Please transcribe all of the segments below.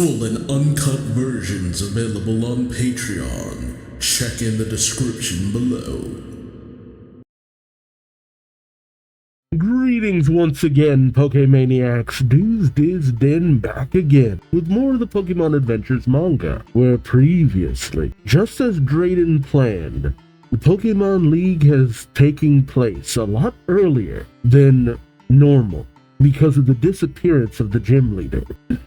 Full and uncut versions available on Patreon. Check in the description below. Greetings once again, Pokemaniacs. Duuz-Diz-Din back again with more of the Pokemon Adventures manga, where previously, just as Drayden planned, the Pokemon League has taken place a lot earlier than normal because of the disappearance of the gym leader.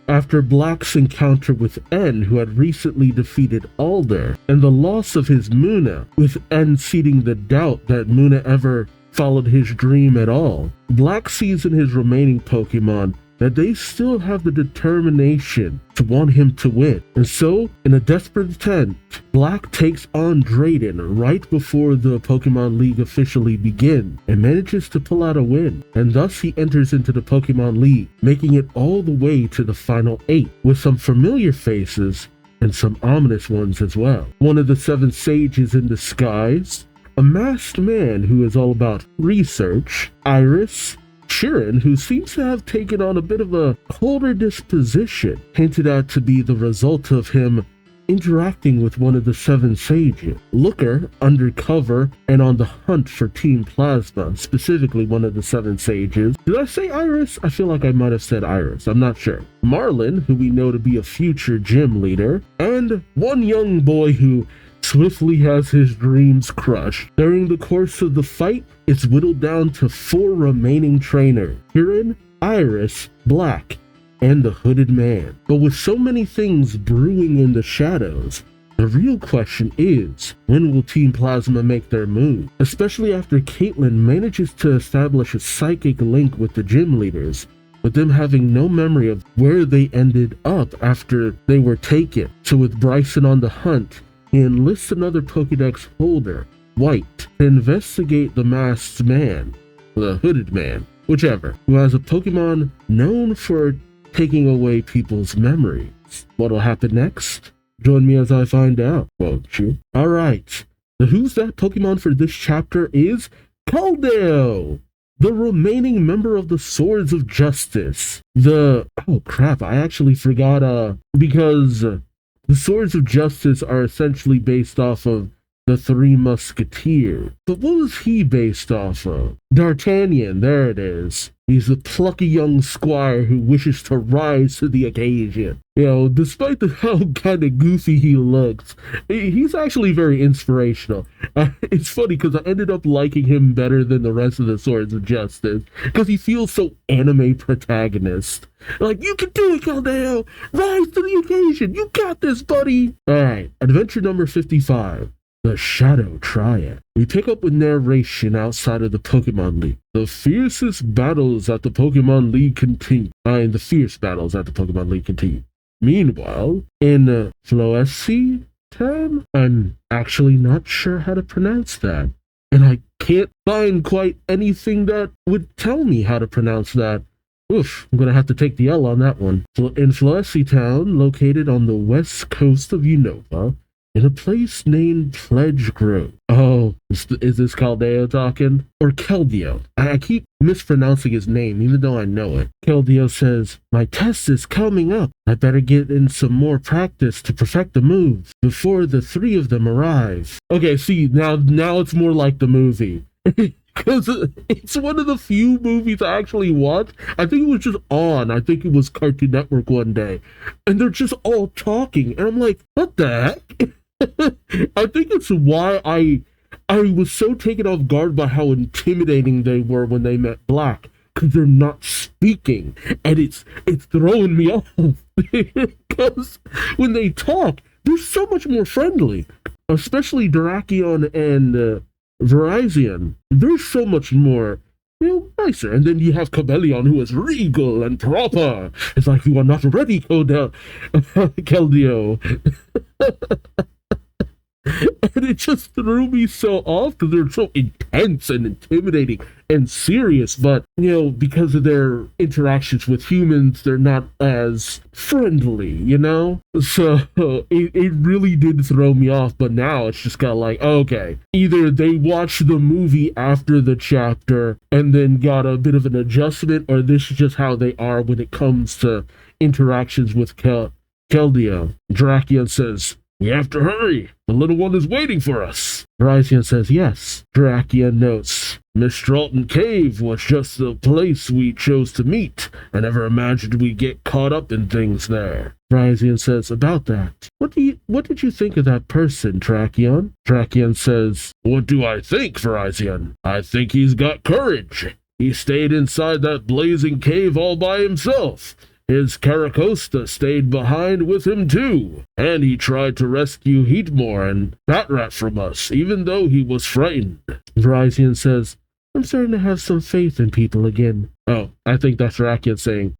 After Black's encounter with N, who had recently defeated Alder, and the loss of his Munna, with N seeding the doubt that Munna ever followed his dream at all, Black sees in his remaining Pokemon that they still have the determination to want him to win. And so, in a desperate attempt, Black takes on Drayden right before the Pokemon League officially begins and manages to pull out a win. And thus he enters into the Pokemon League, making it all the way to the final 8, with some familiar faces and some ominous ones as well. One of the 7 sages in disguise, a masked man who is all about research, Iris, Shirin, who seems to have taken on a bit of a colder disposition, hinted at to be the result of him interacting with one of the 7 sages. Looker, undercover and on the hunt for Team Plasma, specifically one of the 7 sages. Did I say Iris? I feel like I might have said Iris, I'm not sure. Marlin, who we know to be a future gym leader, and one young boy who swiftly has his dreams crushed. During the course of the fight, it's whittled down to 4 remaining trainers: Kirin, Iris, Black, and the Hooded Man. But with so many things brewing in the shadows, the real question is, when will Team Plasma make their move? Especially after Caitlyn manages to establish a psychic link with the gym leaders, with them having no memory of where they ended up after they were taken. So with Bryson on the hunt, he enlists another Pokédex holder, White, to investigate the masked man, the Hooded Man, whichever, who has a Pokemon known for taking away people's memories. What'll happen next? Join me as I find out, won't you? Alright, the Who's That Pokemon for this chapter is Keldeo, the remaining member of the Swords of Justice. Oh crap, I actually forgot, because the Swords of Justice are essentially based off of the 3 Musketeers. But what was he based off of? D'Artagnan, there it is. He's a plucky young squire who wishes to rise to the occasion. You know, despite how kind of goofy he looks, he's actually very inspirational. It's funny because I ended up liking him better than the rest of the Swords of Justice because he feels so anime protagonist. Like, you can do it, Keldeo! Rise to the occasion! You got this, buddy! Alright, adventure number 55. The Shadow Triad. We pick up with narration outside of the Pokemon League. The fiercest battles at the Pokemon League continue. The fierce battles at the Pokemon League continue. Meanwhile, in Floessi Town, I'm actually not sure how to pronounce that. And I can't find quite anything that would tell me how to pronounce that. Oof, I'm gonna have to take the L on that one. In Floessi Town, located on the west coast of Unova, in a place named Pledge Grove. Oh, is this Keldeo talking? Or Keldeo? I keep mispronouncing his name, even though I know it. Keldeo says, "My test is coming up. I better get in some more practice to perfect the moves before the 3 of them arrive." Okay, see, now it's more like the movie. Because it's one of the few movies I actually watched. I think it was just on. I think it was Cartoon Network one day. And they're just all talking. And I'm like, what the heck? I think it's why I was so taken off guard by how intimidating they were when they met Black, because they're not speaking, and it's throwing me off. Because when they talk, they're so much more friendly, especially Drakion and Virizion. They're so much more, nicer. And then you have Cobelion, who is regal and proper. It's like, you are not ready, Keldeo. And it just threw me so off because they're so intense and intimidating and serious, but because of their interactions with humans, they're not as friendly, so it really did throw me off. But now it's just kind of like, okay, either they watched the movie after the chapter and then got a bit of an adjustment, or this is just how they are when it comes to interactions with Keldeo. Drakion says, "We have to hurry. The little one is waiting for us." Virizion says, "Yes." Drakion notes, "Mistralton Cave was just the place we chose to meet. I never imagined we'd get caught up in things there." Virizion says, "About that, what did you think of that person, Drakion?" Drakion says, "What do I think, Virizion? I think he's got courage. He stayed inside that blazing cave all by himself. His Caracosta stayed behind with him too, and he tried to rescue Heatmore and Batrat from us, even though he was frightened." Virizion says, "I'm starting to have some faith in people again." Oh, I think that's Drakion saying,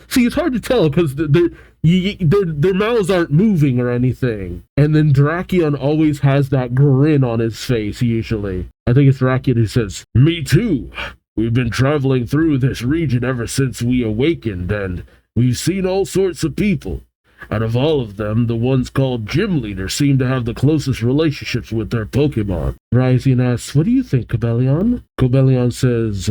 see, it's hard to tell because their mouths aren't moving or anything. And then Drakion always has that grin on his face, usually. I think it's Drakion who says, "Me too. We've been traveling through this region ever since we awakened, and we've seen all sorts of people. Out of all of them, the ones called gym leaders seem to have the closest relationships with their Pokemon." Virizion asks, "What do you think, Cobelion?" Cobelion says,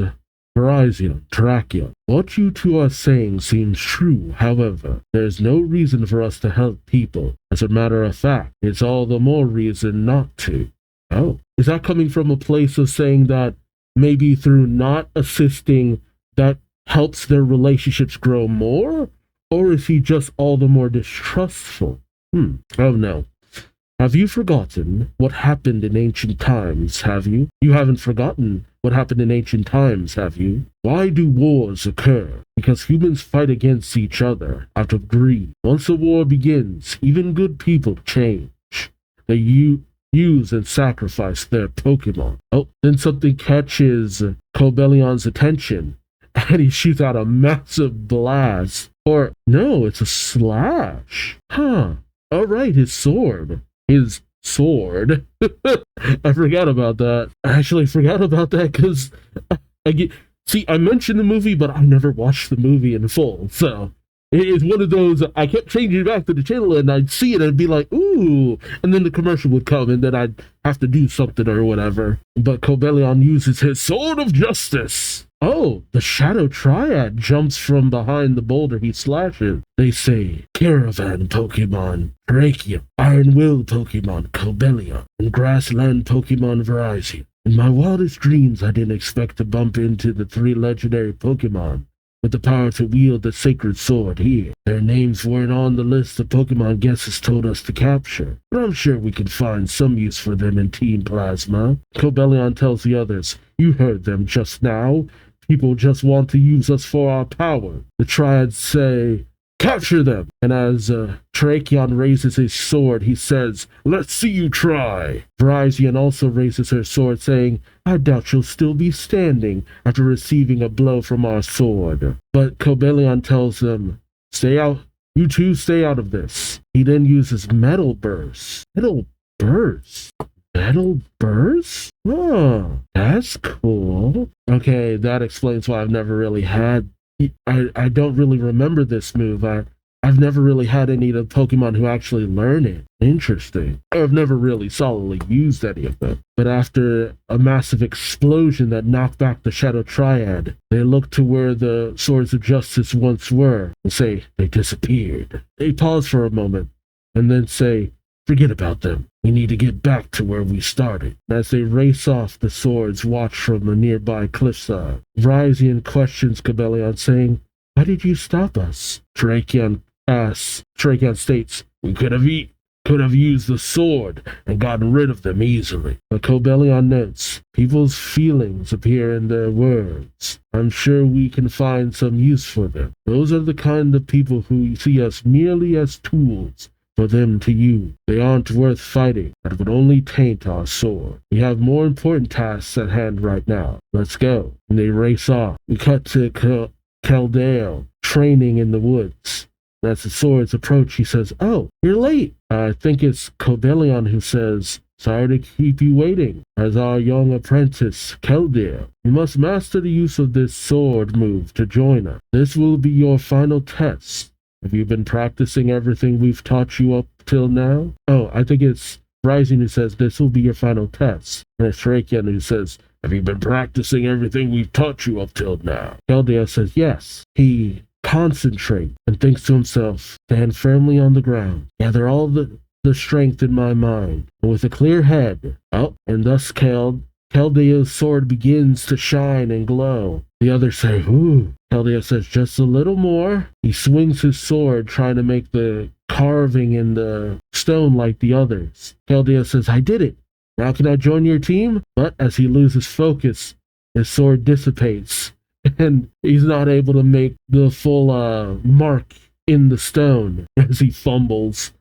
"Virizion, Drakion, what you two are saying seems true. However, there's no reason for us to help people. As a matter of fact, it's all the more reason not to." Oh, is that coming from a place of saying that maybe through not assisting, that helps their relationships grow more? Or is he just all the more distrustful? Oh no. Have you forgotten what happened in ancient times, have you? You haven't forgotten what happened in ancient times, have you? Why do wars occur? Because humans fight against each other out of greed. Once a war begins, even good people change. They use and sacrifice their Pokemon. Oh, then something catches Cobelion's attention, and he shoots out a massive blast. Or, no, it's a slash. Huh. Alright, his sword. His sword. I forgot about that. I actually forgot about that because I mentioned the movie, but I never watched the movie in full. So it's one of those, I kept changing back to the channel and I'd see it and be like, ooh, and then the commercial would come and then I'd have to do something or whatever. But Cobelion uses his Sword of Justice. Oh, the Shadow Triad jumps from behind the boulder he slashes. They say, Caravan Pokemon, Brachium, Iron Will Pokemon, Cobelion, and Grassland Pokemon Virizion. In my wildest dreams, I didn't expect to bump into the 3 legendary Pokemon with the power to wield the sacred sword here. Their names weren't on the list the Pokemon guesses told us to capture, but I'm sure we can find some use for them in Team Plasma. Cobelion tells the others, you heard them just now. People just want to use us for our power. The Triads say, capture them! And as Tracheon raises his sword, he says, let's see you try! Virizion also raises her sword, saying, I doubt you'll still be standing after receiving a blow from our sword. But Cobelion tells them, stay out. You two stay out of this. He then uses Metal Burst. Metal Burst? Metal Burst? Oh, that's cool. Okay, that explains why I've never really had... I don't really remember this move. I've never really had any of the Pokemon who actually learn it. Interesting. I've never really solidly used any of them. But after a massive explosion that knocked back the Shadow Triad, they look to where the Swords of Justice once were and say, they disappeared. They pause for a moment and then say, forget about them. We need to get back to where we started. As they race off, the swords watch from a nearby cliffside. Virizion questions Cobelion, saying, why did you stop us? Tracheon states, we could have used the sword and gotten rid of them easily. But Cobelion notes, people's feelings appear in their words. I'm sure we can find some use for them. Those are the kind of people who see us merely as tools for them to use. They aren't worth fighting. That would only taint our sword. We have more important tasks at hand right now. Let's go. And they race off. We cut to Keldeo training in the woods. As the swords approach, he says, oh, you're late. I think it's Cobelion who says, sorry to keep you waiting. As our young apprentice, Keldeo, you must master the use of this sword move to join us. This will be your final test. Have you been practicing everything we've taught you up till now? Oh, I think it's Virizion who says this will be your final test. And it's Tracheon who says, have you been practicing everything we've taught you up till now? Keldeo says yes. He concentrate, and thinks to himself, stand firmly on the ground, gather all the strength in my mind, and with a clear head, and thus Keldeo's sword begins to shine and glow. The others say, ooh. Keldeo says, just a little more. He swings his sword, trying to make the carving in the stone like the others. Keldeo says, I did it. Now can I join your team? But as he loses focus, his sword dissipates, and he's not able to make the full mark in the stone as he fumbles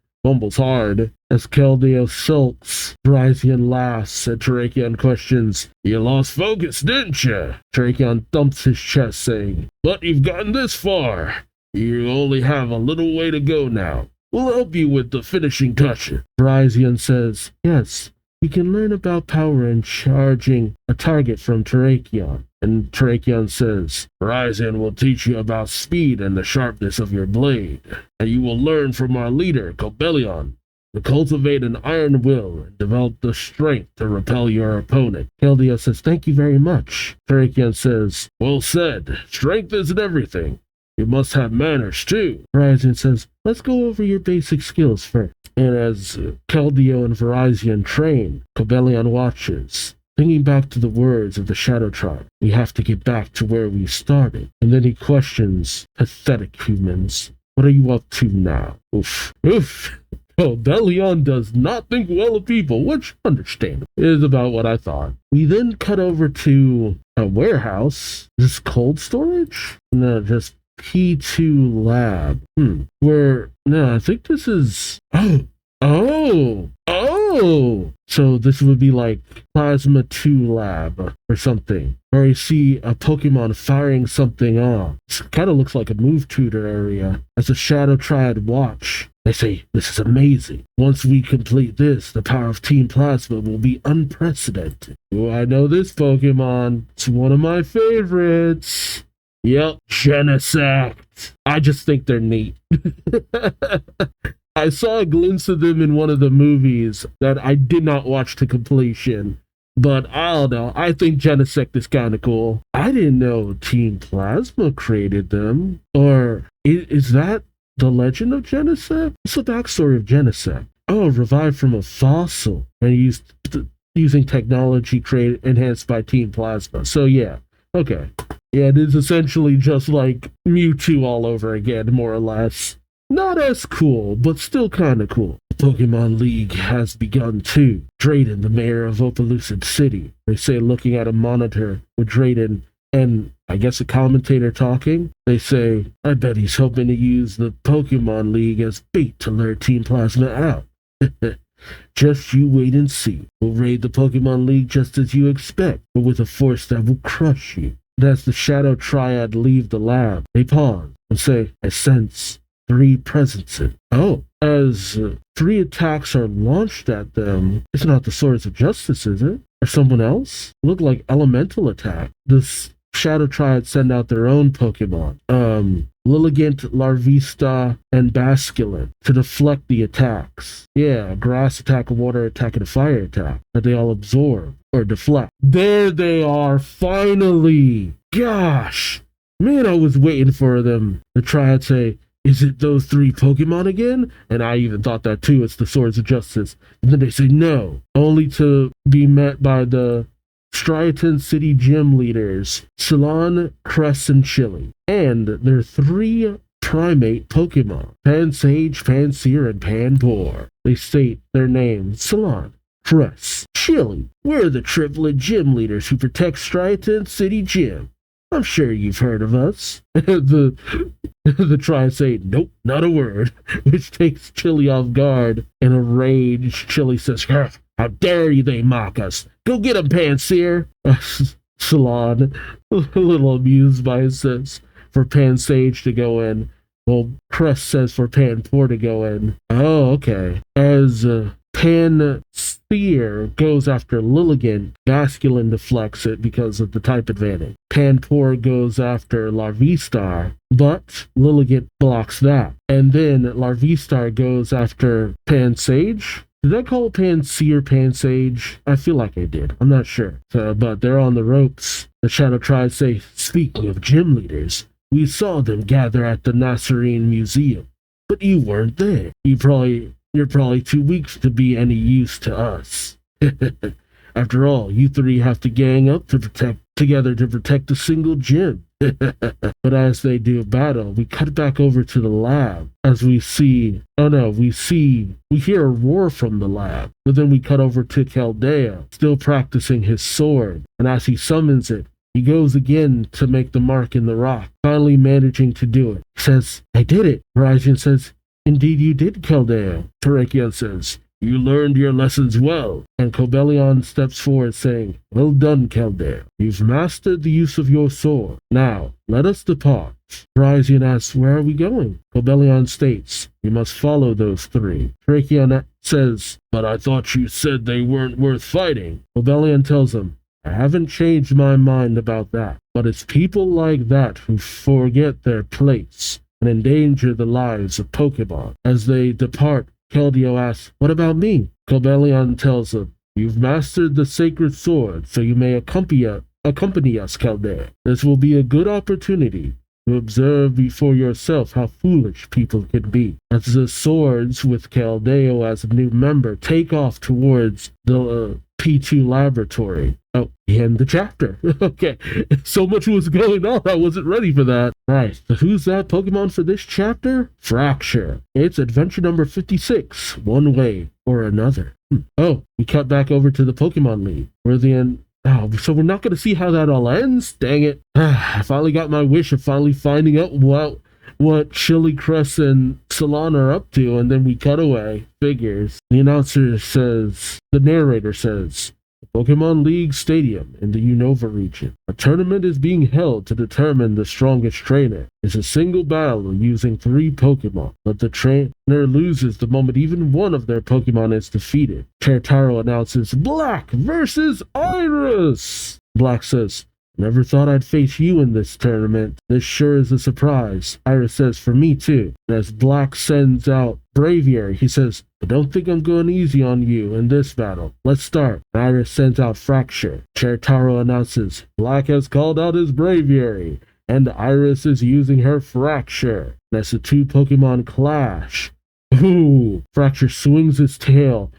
hard. As Keldeo sulks, Virizion laughs, and Terrakion questions, you lost focus, didn't you? Terrakion thumps his chest, saying, but you've gotten this far. You only have a little way to go now. We'll help you with the finishing touches. Virizion says, yes, you can learn about power and charging a target from Terrakion. And Terrakion says, Virizion will teach you about speed and the sharpness of your blade. And you will learn from our leader, Cobelion, to cultivate an iron will and develop the strength to repel your opponent. Keldeo says, thank you very much. Terrakion says, well said. Strength isn't everything. You must have manners too. Virizion says, let's go over your basic skills first. And as Keldeo and Virizion train, Cobelion watches, thinking back to the words of the Shadow Tribe. We have to get back to where we started. And then he questions, pathetic humans, what are you up to now? Oof. Cobelion does not think well of people, which, understandable, is about what I thought. We then cut over to a warehouse. Is this cold storage? No, just P2 lab. I think this is, so this would be like Plasma 2 lab or something. Or you see a Pokemon firing something off. It kind of looks like a move tutor area. As a Shadow Triad watch, they say, this is amazing. Once we complete this, the power of Team Plasma will be unprecedented. Oh, I know this Pokemon. It's one of my favorites. Yep, Genesect. I just think they're neat. I saw a glimpse of them in one of the movies that I did not watch to completion. But I don't know. I think Genesect is kind of cool. I didn't know Team Plasma created them. Or is that the legend of Genesect? What's the backstory of Genesect? Oh, revived from a fossil and using technology enhanced by Team Plasma. So yeah, okay. Yeah, it is essentially just like Mewtwo all over again, more or less. Not as cool, but still kind of cool. The Pokemon League has begun too. Drayden, the mayor of Opelucid City. They say, looking at a monitor with Drayden and I guess a commentator talking. They say, I bet he's hoping to use the Pokemon League as bait to lure Team Plasma out. Just you wait and see. We'll raid the Pokemon League just as you expect, but with a force that will crush you. And as the Shadow Triad leave the lab, they pause and say, I sense 3 presences. As 3 attacks are launched at them, it's not the Swords of Justice, is it? Or someone else? Look like elemental attack. The Shadow Triad send out their own Pokemon. Lilligant, Larvista, and Basculin to deflect the attacks. Yeah, a grass attack, a water attack, and a fire attack that they all absorb or deflect. There they are, finally! Gosh! Man, I was waiting for them to try and say, is it those 3 Pokemon again? And I even thought that too, it's the Swords of Justice. And then they say no, only to be met by the Striaton City gym leaders, Ceylon, Cress, and Chili. And their 3 primate Pokemon, Pansage, Pansear, and Panpour. They state their names, Ceylon, Cress, Chili. We're the triplet gym leaders who protect Striaton City Gym. I'm sure you've heard of us. The Triad say, nope, not a word, which takes Chili off guard. In a rage, Chili says, how dare you they mock us? Go get him, Pansear. Ceylon, a little amused by it, says for Pansage to go in. Well, Crest says for Panpour to go in. Oh, okay. As Pansear goes after Lilligant, Basculin deflects it because of the type advantage. Panpour goes after Larvistar, but Lilligant blocks that. And then Larvistar goes after Pansage. Did I call it Pansear Pansage? I feel like I did. I'm not sure. But they're on the ropes. The Shadow Triad say, speaking of gym leaders, We saw them gather at the Nasserine Museum, but you weren't there. You're probably too weak to be any use to us. After all, you three have to gang up together to protect a single gym. But as they do battle, we cut back over to the lab as we hear a roar from the lab. But then we cut over to Caldeo, still practicing his sword. And as he summons it, he goes again to make the mark in the rock, finally managing to do it. He says, I did it. Horizon says, indeed you did, Caldeo. Terrakion says, you learned your lessons well. And Cobelion steps forward saying, well done, Caldeo. You've mastered the use of your sword. Now, let us depart. Horizon asks, where are we going? Cobelion states, we must follow those three. Terrakion says, but I thought you said they weren't worth fighting. Cobelion tells him, I haven't changed my mind about that, but it's people like that who forget their place and endanger the lives of Pokemon. As they depart, Keldeo asks, what about me? Cobelion tells him, you've mastered the sacred sword, so you may accompany us, Keldeo. This will be a good opportunity to observe before yourself how foolish people can be. As the swords, with Keldeo as a new member, take off towards the P2 laboratory. Oh, end the chapter. Okay, so much was going on, I wasn't ready for that. Right, so who's that Pokemon for this chapter? Fracture. It's adventure number 56, One Way or Another. Oh, we cut back over to the Pokemon League, where the end. Oh, so we're not going to see how that all ends? Dang it. I finally got my wish of finally finding out what Chili Crest and Salon are up to, and then we cut away. Figures. The narrator says, Pokemon League Stadium in the Unova region. A tournament is being held to determine the strongest trainer. It's a single battle using 3 Pokemon, but the trainer loses the moment even one of their Pokemon is defeated. Chertaro announces Black versus Iris! Black says, never thought I'd face you in this tournament. This sure is a surprise. Iris says, for me too. And as Black sends out Braviary, he says, I don't think I'm going easy on you in this battle. Let's start. Iris sends out Fracture. Chertaro announces, Black has called out his Braviary, and Iris is using her Fracture. And as the 2 Pokemon clash, ooh, Fracture swings his tail,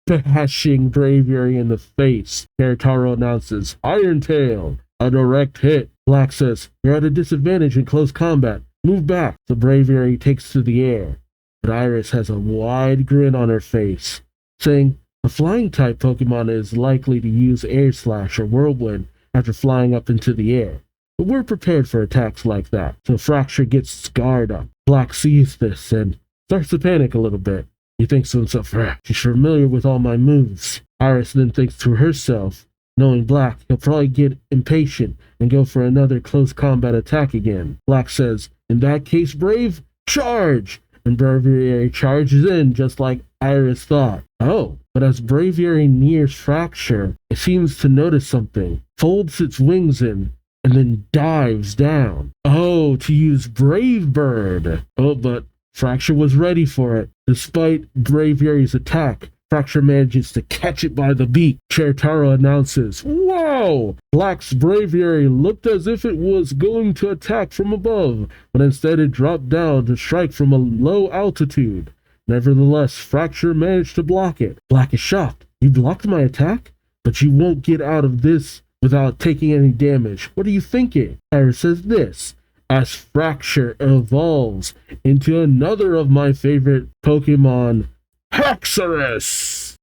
bashing Braviary in the face. Chertaro announces, Iron Tail. A direct hit. Black says, you're at a disadvantage in close combat. Move back. The Braviary takes to the air, but Iris has a wide grin on her face, saying, a flying type Pokemon is likely to use Air Slash or Whirlwind after flying up into the air, but we're prepared for attacks like that. So Fracture gets scarred up. Black sees this and starts to panic a little bit. He thinks to himself, she's familiar with all my moves. Iris then thinks to herself, knowing Black, he'll probably get impatient and go for another close combat attack again. Black says, in that case, Brave, charge! And Braviary charges in just like Iris thought. Oh, but as Braviary nears Fracture, it seems to notice something, folds its wings in, and then dives down. Oh, to use Brave Bird. Oh, but Fracture was ready for it. Despite Braviary's attack, Fracture manages to catch it by the beak. Chertaro announces, whoa! Black's Braviary looked as if it was going to attack from above, but instead it dropped down to strike from a low altitude. Nevertheless, Fracture managed to block it. Black is shocked. You blocked my attack? But you won't get out of this without taking any damage. What are you thinking? Iris says this, as Fracture evolves into another of my favorite Pokemon, Haxorus!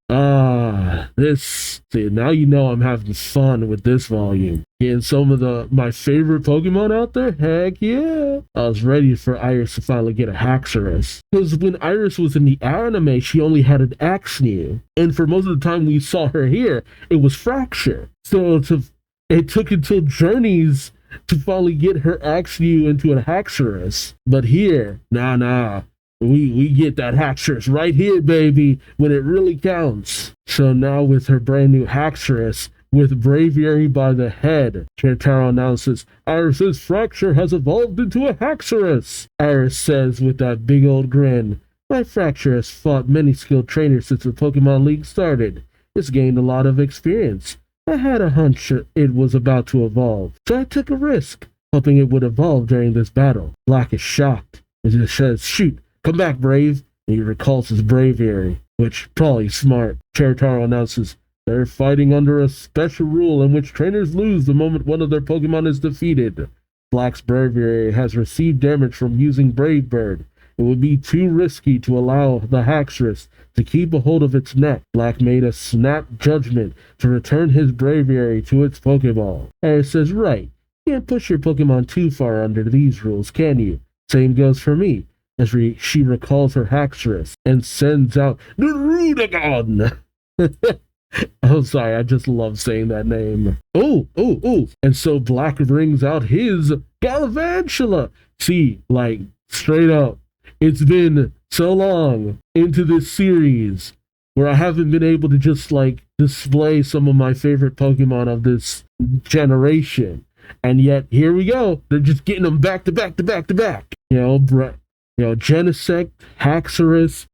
See, now you know I'm having fun with this volume. Getting some of my favorite Pokemon out there? Heck yeah! I was ready for Iris to finally get a Haxorus. Because when Iris was in the anime, she only had an Axnew. And for most of the time we saw her here, it was Fracture. So it took until Journeys to finally get her Axnew into a Haxorus. But here, nah. We get that Haxorus right here, baby, when it really counts. So now with her brand new Haxorus, with Braviary by the head, Chertaro announces, Iris's Fracture has evolved into a Haxorus. Iris says with that big old grin, my Fracture has fought many skilled trainers since the Pokemon League started. It's gained a lot of experience. I had a hunch it was about to evolve, so I took a risk. hoping it would evolve during this battle. Black is shocked as he says, "Shoot, come back, Brave." And he recalls his bravery, which probably smart. Cherotaro announces they're fighting under a special rule in which trainers lose the moment one of their Pokemon is defeated. Black's bravery has received damage from using Brave Bird. It would be too risky to allow the Haxorus to keep a hold of its neck. Black made a snap judgment to return his bravery to its Pokeball. Aris says, "Right, you can't push your Pokemon too far under these rules, can you? Same goes for me." As she recalls her Haxorus and sends out Duuz-Diz-Din. Oh, sorry, I just love saying that name. Oh. And so Black brings out his Galvantula. See, like, straight up, it's been so long into this series where I haven't been able to just, like, display some of my favorite Pokemon of this generation. And yet, here we go. They're just getting them back to back to back to back. Genesect, Haxorus,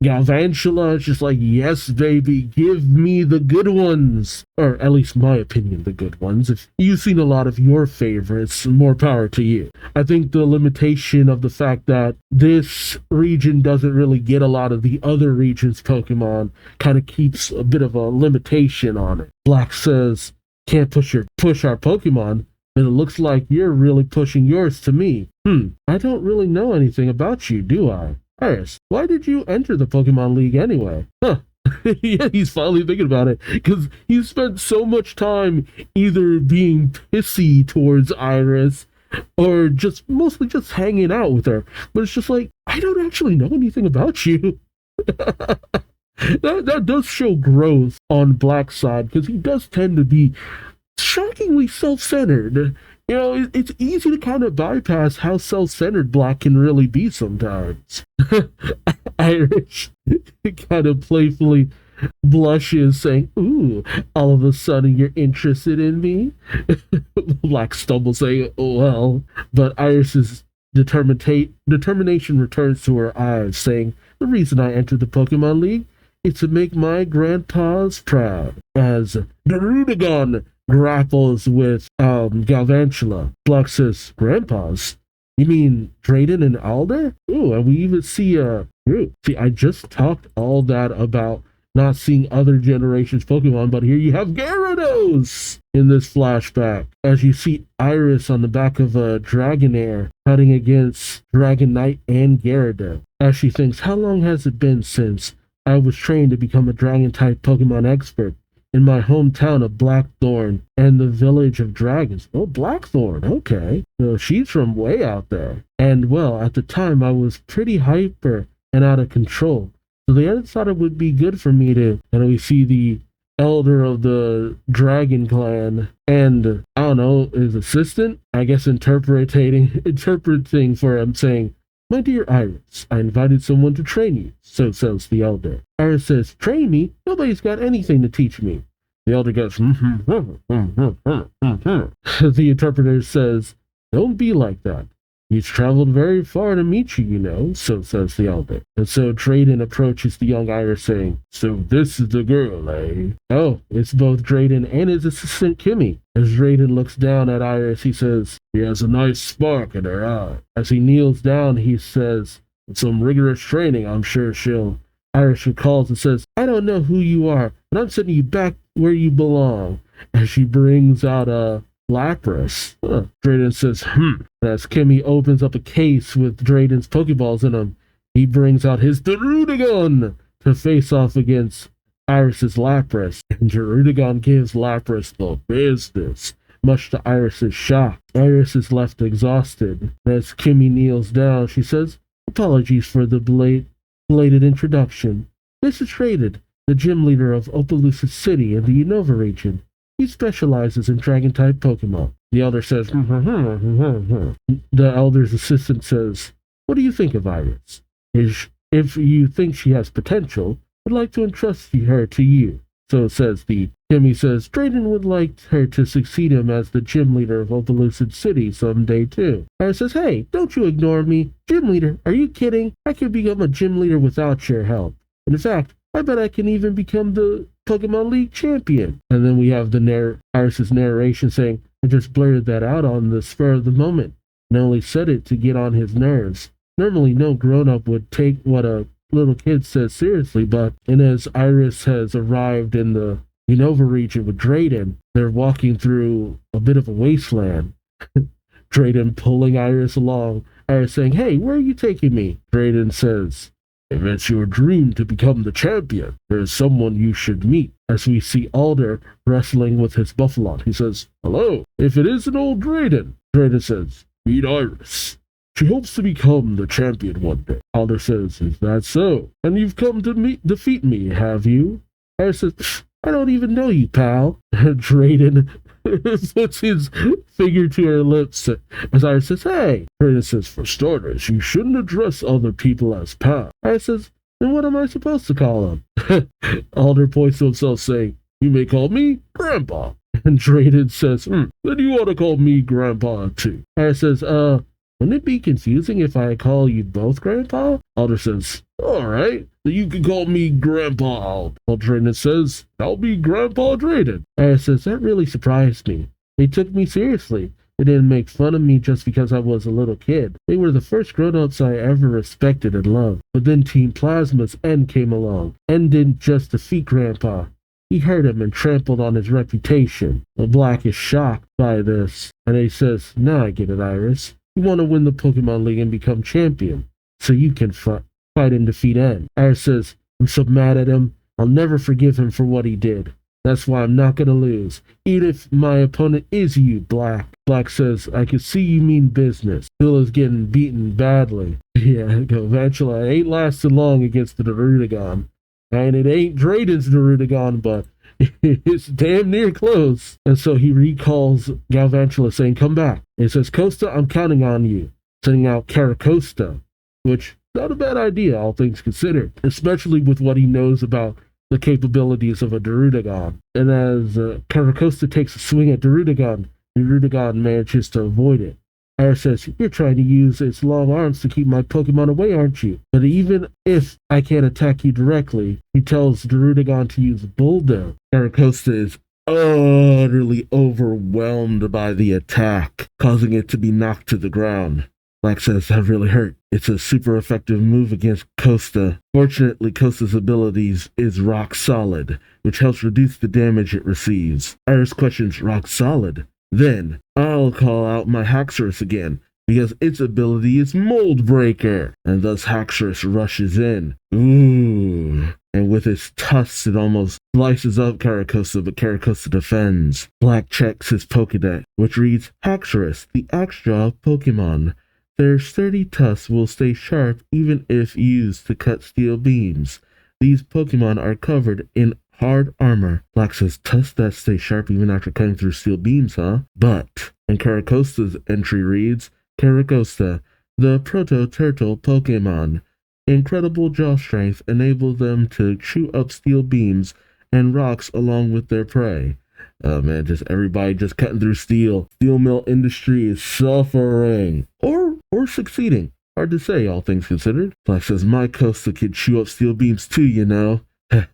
Galvantula. It's just like, yes, baby, give me the good ones. Or at least my opinion, the good ones. If you've seen a lot of your favorites, more power to you. I think the limitation of the fact that this region doesn't really get a lot of the other region's Pokemon kind of keeps a bit of a limitation on it. Black says, "Can't push our Pokemon, but it looks like you're really pushing yours to me. I don't really know anything about you, do I? Iris, why did you enter the Pokemon League anyway?" Yeah, he's finally thinking about it, because he's spent so much time either being pissy towards Iris or just mostly just hanging out with her. But it's just like, I don't actually know anything about you. That does show growth on Black's side, because he does tend to be shockingly self-centered. It's easy to kind of bypass how self-centered Black can really be sometimes. Irish kind of playfully blushes, saying, "Ooh, all of a sudden you're interested in me?" Black stumbles, saying, "Oh, well." But Iris's determination returns to her eyes, saying, "The reason I entered the Pokemon League is to make my grandpas proud." As Duuz-Diz-Din grapples with Galvantula, Black says, "Grandpas? You mean Drayden and Alder?" Ooh, and we even see I just talked all that about not seeing other generations Pokemon, but here you have Gyarados in this flashback, as you see Iris on the back of a Dragonair fighting against Dragonite and Gyarados. As she thinks, how long has it been since I was trained to become a Dragon-type Pokemon expert in my hometown of Blackthorn and the village of dragons? Oh, Blackthorn, okay. So she's from way out there. And well, at the time I was pretty hyper and out of control. So they thought it would be good for me to, and we see the elder of the dragon clan and, I don't know, his assistant, I guess interpreting for him, saying, "My dear Iris, I invited someone to train you." So says the elder. Iris says, "Train me? Nobody's got anything to teach me." The elder goes, The interpreter says, "Don't be like that. He's traveled very far to meet you, you know," so says the elder. And so Drayden approaches the young Iris, saying, "So this is the girl, eh?" Oh, it's both Drayden and his assistant Kimmy. As Drayden looks down at Iris, he says, "She has a nice spark in her eye." As he kneels down, he says, "With some rigorous training, I'm sure she'll..." Iris recalls and says, "I don't know who you are, but I'm sending you back where you belong." As she brings out a Lapras. Drayden says, As Kimmy opens up a case with Drayden's Pokeballs in them, he brings out his Duuz-Diz-Din to face off against Iris's Lapras. And Duuz-Diz-Din gives Lapras the business, much to Iris's shock. Iris is left exhausted. As Kimmy kneels down, she says, "Apologies for the belated introduction. This is Drayden, the gym leader of Opelucid City in the Unova region. He specializes in Dragon-type Pokemon." The elder says, The elder's assistant says, "What do you think of Iris? If you think she has potential, I'd like to entrust her to you." So says Kimmy says, "Drayden would like her to succeed him as the gym leader of Opelucid City someday too." Iris says, "Hey, don't you ignore me. Gym leader? Are you kidding? I could become a gym leader without your help. In fact, I bet I can even become the Pokemon League champion." And then we have Iris's narration saying, I just blurted that out on the spur of the moment, and only said it to get on his nerves. Normally, no grown-up would take what a little kid says seriously, but and as Iris has arrived in the Unova region with Drayden, they're walking through a bit of a wasteland. Drayden pulling Iris along, Iris saying, "Hey, where are you taking me?" Drayden says, "If it's your dream to become the champion, there's someone you should meet." As we see Alder wrestling with his buffalo, he says, "Hello, if it isn't old Drayden." Drayden says, "Meet Iris. She hopes to become the champion one day." Alder says, "Is that so? And you've come to defeat me, have you?" Iris says, "I don't even know you, pal." And Drayden puts his finger to her lips as Iris says, "Hey." Drayden says, "For starters, you shouldn't address other people as pal." Iris says, "Then what am I supposed to call him?" Alder points to himself, saying, "You may call me Grandpa." And Drayden says, "Then you ought to call me Grandpa too." Iris says, "Wouldn't it be confusing if I call you both Grandpa?" Alder says, "All right, then you can call me Grandpa." Drayden says, "I'll be Grandpa Drayden." Iris says, "That really surprised me. They took me seriously. They didn't make fun of me just because I was a little kid. They were the first grown-ups I ever respected and loved." But then Team Plasma's N came along. N didn't just defeat Grandpa. He hurt him and trampled on his reputation. The Black is shocked by this, and he says, "Now I get it, Iris. You want to win the Pokemon League and become champion, so you can fight and defeat N." Iris says, "I'm so mad at him. I'll never forgive him for what he did. That's why I'm not going to lose, even if my opponent is you, Black." Black says, "I can see you mean business. Phil is getting beaten badly." Yeah, eventually, I ain't lasted long against the Darudagon. And it ain't Drayden's Darudagon, but it's damn near close. And so he recalls Galvantula saying, "Come back." And he says, "Costa, I'm counting on you." Sending out Caracosta, which not a bad idea, all things considered, especially with what he knows about the capabilities of a Darudagon. And as Caracosta takes a swing at Darudagon, Darudagon manages to avoid it. Iris says, "You're trying to use its long arms to keep my Pokemon away, aren't you? But even if I can't attack you directly," he tells Darudagon to use Bulldoze. Caracosta is utterly overwhelmed by the attack, causing it to be knocked to the ground. Black says, "That really hurt." It's a super effective move against Costa. Fortunately, Costa's abilities is Rock Solid, which helps reduce the damage it receives. Iris questions, "Rock Solid? Then I'll call out my Haxorus again, because its ability is Mold Breaker." And thus Haxorus rushes in. Ooh. And with its tusks, it almost slices up Caracosta, but Caracosta defends. Black checks his Pokédex, which reads, "Haxorus, the axe-jaw Pokemon. Their sturdy tusks will stay sharp even if used to cut steel beams. These Pokemon are covered in hard armor." Black says, "Tusks that stay sharp even after cutting through steel beams, huh?" But, and Caracosta's entry reads, "Caracosta, the proto-turtle Pokemon. Incredible jaw strength enables them to chew up steel beams and rocks along with their prey." Oh man, just everybody just cutting through steel. Steel mill industry is suffering. Or succeeding. Hard to say, all things considered. Black says, "My Costa can chew up steel beams too, you know."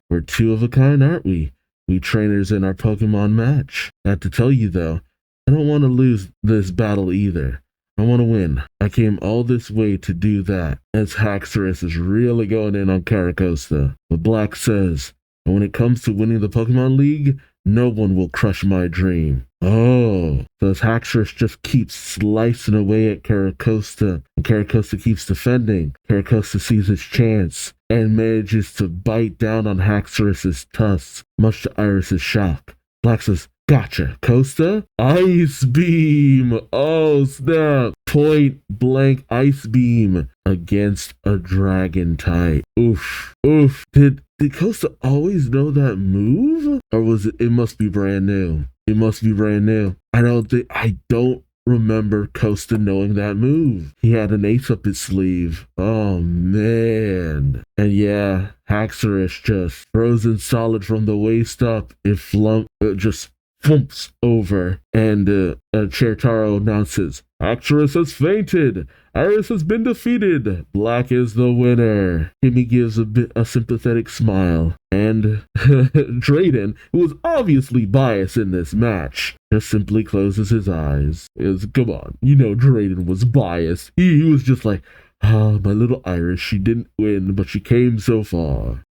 We're two of a kind, aren't we? We trainers in our Pokemon match. I have to tell you though, I don't want to lose this battle either. I want to win. I came all this way to do that. As Haxorus is really going in on Caracosta. But Black says, "And when it comes to winning the Pokemon League, no one will crush my dream." Oh, so as Haxorus just keeps slicing away at Caracosta, and Caracosta keeps defending, Caracosta sees his chance and manages to bite down on Haxorus's tusks, much to Iris's shock. Black says, "Gotcha, Costa. Ice Beam." Oh, snap. Point blank Ice Beam against a Dragon type. Oof. Oof. Did Costa always know that move? Or was it must be brand new? It must be brand new. I don't remember Costa knowing that move. He had an ace up his sleeve. Oh man. And yeah, Haxorus just frozen solid from the waist up. It just thumps over, and Chertaro announces, Actress has fainted. Iris has been defeated. Black is the winner. Kimmy gives a sympathetic smile, and Drayden, who was obviously biased in this match, just simply closes his eyes. Come on, you know Drayden was biased. He was just like, my little Iris, she didn't win, but she came so far.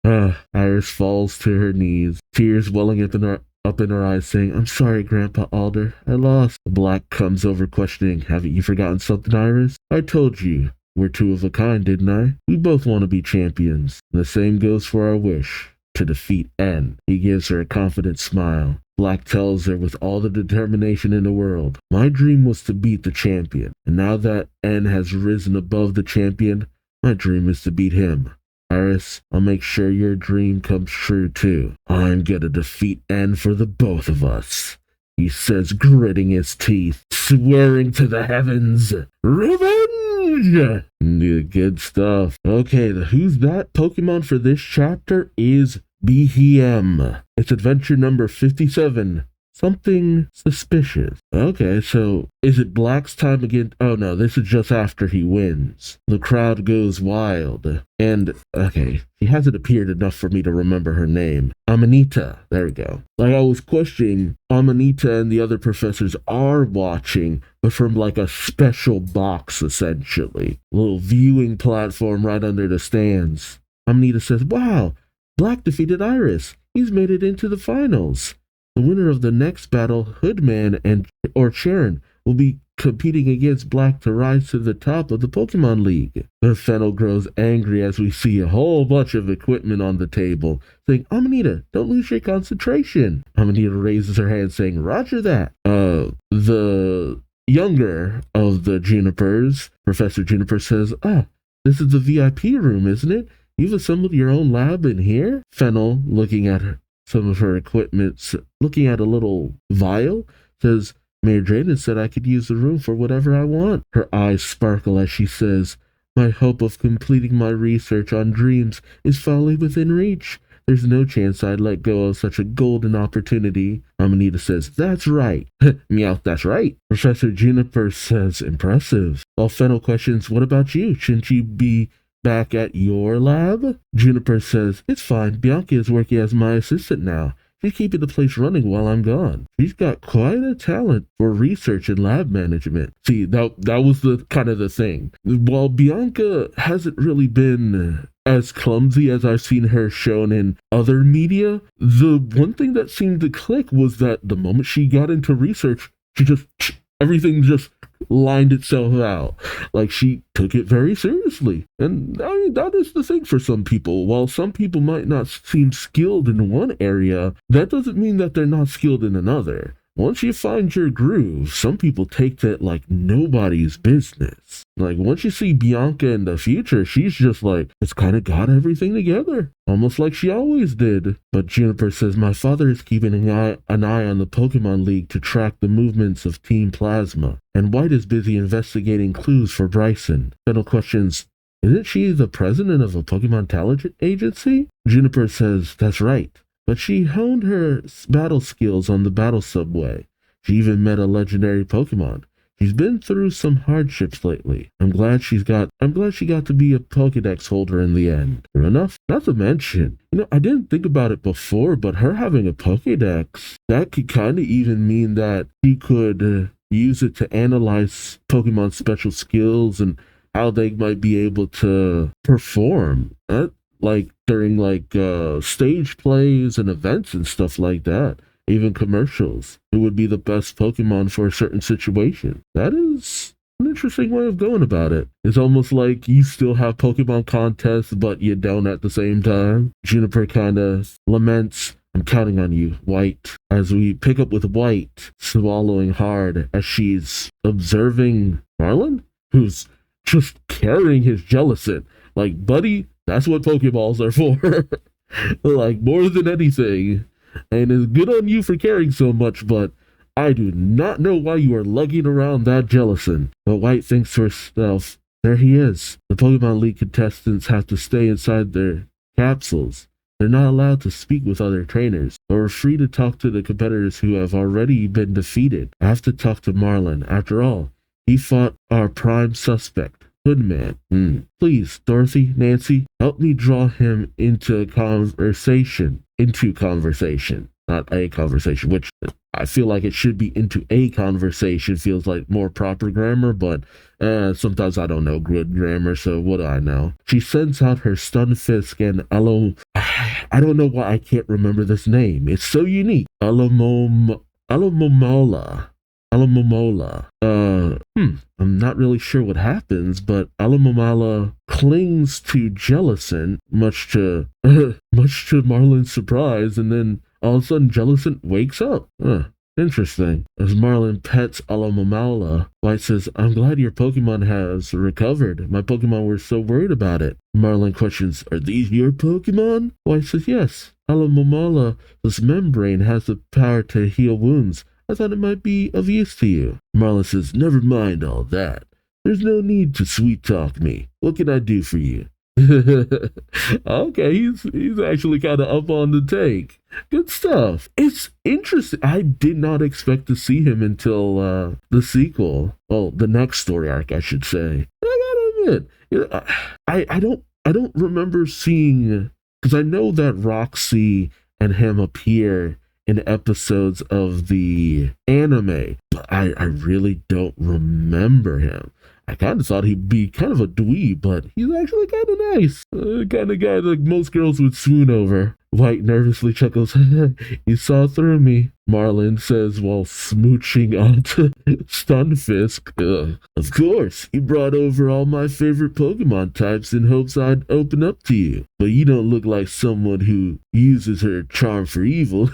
Iris falls to her knees, tears welling up in her eyes, saying, I'm sorry, Grandpa Alder. I lost. Black comes over questioning, haven't you forgotten something, Iris? I told you. We're two of a kind, didn't I? We both want to be champions. And the same goes for our wish, to defeat N. He gives her a confident smile. Black tells her with all the determination in the world, my dream was to beat the champion, and now that N has risen above the champion, my dream is to beat him. Iris, I'll make sure your dream comes true too. I'm gonna defeat N for the both of us, he says, gritting his teeth, swearing to the heavens. Revenge! Good stuff. Okay, the Who's That Pokemon for this chapter is BHM. It's adventure number 57. Something suspicious. Okay, so is it Black's time again? Oh no, this is just after he wins. The crowd goes wild. And, okay, she hasn't appeared enough for me to remember her name. Amanita. There we go. Like, I was questioning, Amanita and the other professors are watching, but from like a special box, essentially. A little viewing platform right under the stands. Amanita says, wow, Black defeated Iris. He's made it into the finals. The winner of the next battle, Hoodman or Sharon, will be competing against Black to rise to the top of the Pokemon League. The Fennel grows angry as we see a whole bunch of equipment on the table, saying, Amanita, don't lose your concentration. Amanita raises her hand, saying, Roger that. The younger of the Junipers, Professor Juniper, says, this is the VIP room, isn't it? You've assembled your own lab in here? Fennel, looking at some of her equipment, looking at a little vial, says, Mayor Drayden said I could use the room for whatever I want. Her eyes sparkle as she says, my hope of completing my research on dreams is finally within reach. There's no chance I'd let go of such a golden opportunity. Amanita says, that's right. Meow, that's right. Professor Juniper says, impressive. While Fennel questions, what about you? Shouldn't you be back at your lab? Juniper says, it's fine. Bianca is working as my assistant now. She's keeping the place running while I'm gone. She's got quite a talent for research and lab management. See, that was the kind of the thing. While Bianca hasn't really been as clumsy as I've seen her shown in other media, the one thing that seemed to click was that the moment she got into research, everything just lined itself out. Like, she took it very seriously. And I mean, that is the thing for some people. While some people might not seem skilled in one area, that doesn't mean that they're not skilled in another. Once you find your groove, some people take that like nobody's business. Like, once you see Bianca in the future, she's just like, it's kind of got everything together. Almost like she always did. But Juniper says, my father is keeping an eye on the Pokemon League to track the movements of Team Plasma. And White is busy investigating clues for Bryson. Fennel questions, isn't she the president of a Pokemon talent agency? Juniper says, that's right. But she honed her battle skills on the battle subway. She even met a legendary Pokemon. She's been through some hardships lately. I'm glad she got to be a Pokédex holder in the end. Fair enough. Not to mention, I didn't think about it before, but her having a Pokédex, that could kind of even mean that she could use it to analyze Pokemon's special skills and how they might be able to perform. Like during stage plays and events and stuff like that, even commercials. It would be the best Pokemon for a certain situation. That is an interesting way of going about it. It's almost like you still have Pokemon contests, but you don't at the same time. Juniper kind of laments, I'm counting on you, White. As we pick up with White swallowing hard as she's observing Marlin, who's just carrying his Jellicent. Like, buddy, that's what Pokeballs are for. Like, more than anything. And it's good on you for caring so much, but I do not know why you are lugging around that Jellicent. But White thinks to herself, there he is. The Pokemon League contestants have to stay inside their capsules. They're not allowed to speak with other trainers, but we're free to talk to the competitors who have already been defeated. I have to talk to Marlin. After all, he fought our prime suspect, Hoodman. Please, Dorothy, Nancy, help me draw him into conversation. Not a conversation, which I feel like it should be into a conversation, feels like more proper grammar, but sometimes I don't know good grammar, so what do I know? She sends out her Stunfisk and I don't know why I can't remember this name. It's so unique. Alamomola. I'm not really sure what happens, but Alamomala clings to Jellison, much to Marlin's surprise, and then all of a sudden Jellison wakes up. Interesting. As Marlin pets Alamomala, White says, I'm glad your Pokemon has recovered. My Pokemon were so worried about it. Marlin questions, are these your Pokemon? White says, yes. Alamomala's membrane has the power to heal wounds. I thought it might be of use to you. Marlin says, never mind all that. There's no need to sweet talk me. What can I do for you? Okay, he's actually kind of up on the take. Good stuff. It's interesting. I did not expect to see him until the sequel. Well, the next story arc, I should say. I gotta admit, I don't remember seeing, because I know that Roxy and him appear in episodes of the anime, but I really don't remember him. I kind of thought he'd be kind of a dweeb, but he's actually kind of nice. Kind of guy that most girls would swoon over. White nervously chuckles. You saw through me, Marlin says while smooching onto Stunfisk. Of course, you brought over all my favorite Pokemon types in hopes I'd open up to you. But you don't look like someone who uses her charm for evil.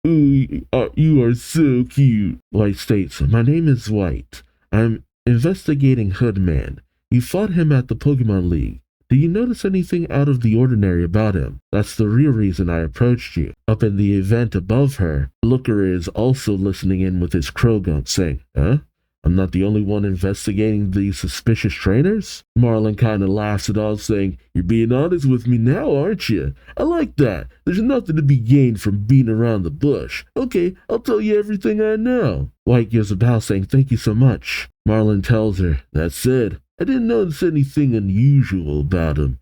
Ooh, you are so cute. White states, my name is White. I'm investigating Hoodman. You fought him at the Pokemon League. Do you notice anything out of the ordinary about him? That's the real reason I approached you. Up in the event above her, Looker is also listening in with his Krogunk, saying, huh? I'm not the only one investigating these suspicious trainers? Marlin kind of laughs it off, saying, you're being honest with me now, aren't you? I like that. There's nothing to be gained from beating around the bush. Okay, I'll tell you everything I know. White gives a bow, saying, thank you so much. Marlin tells her, that said, I didn't notice anything unusual about him.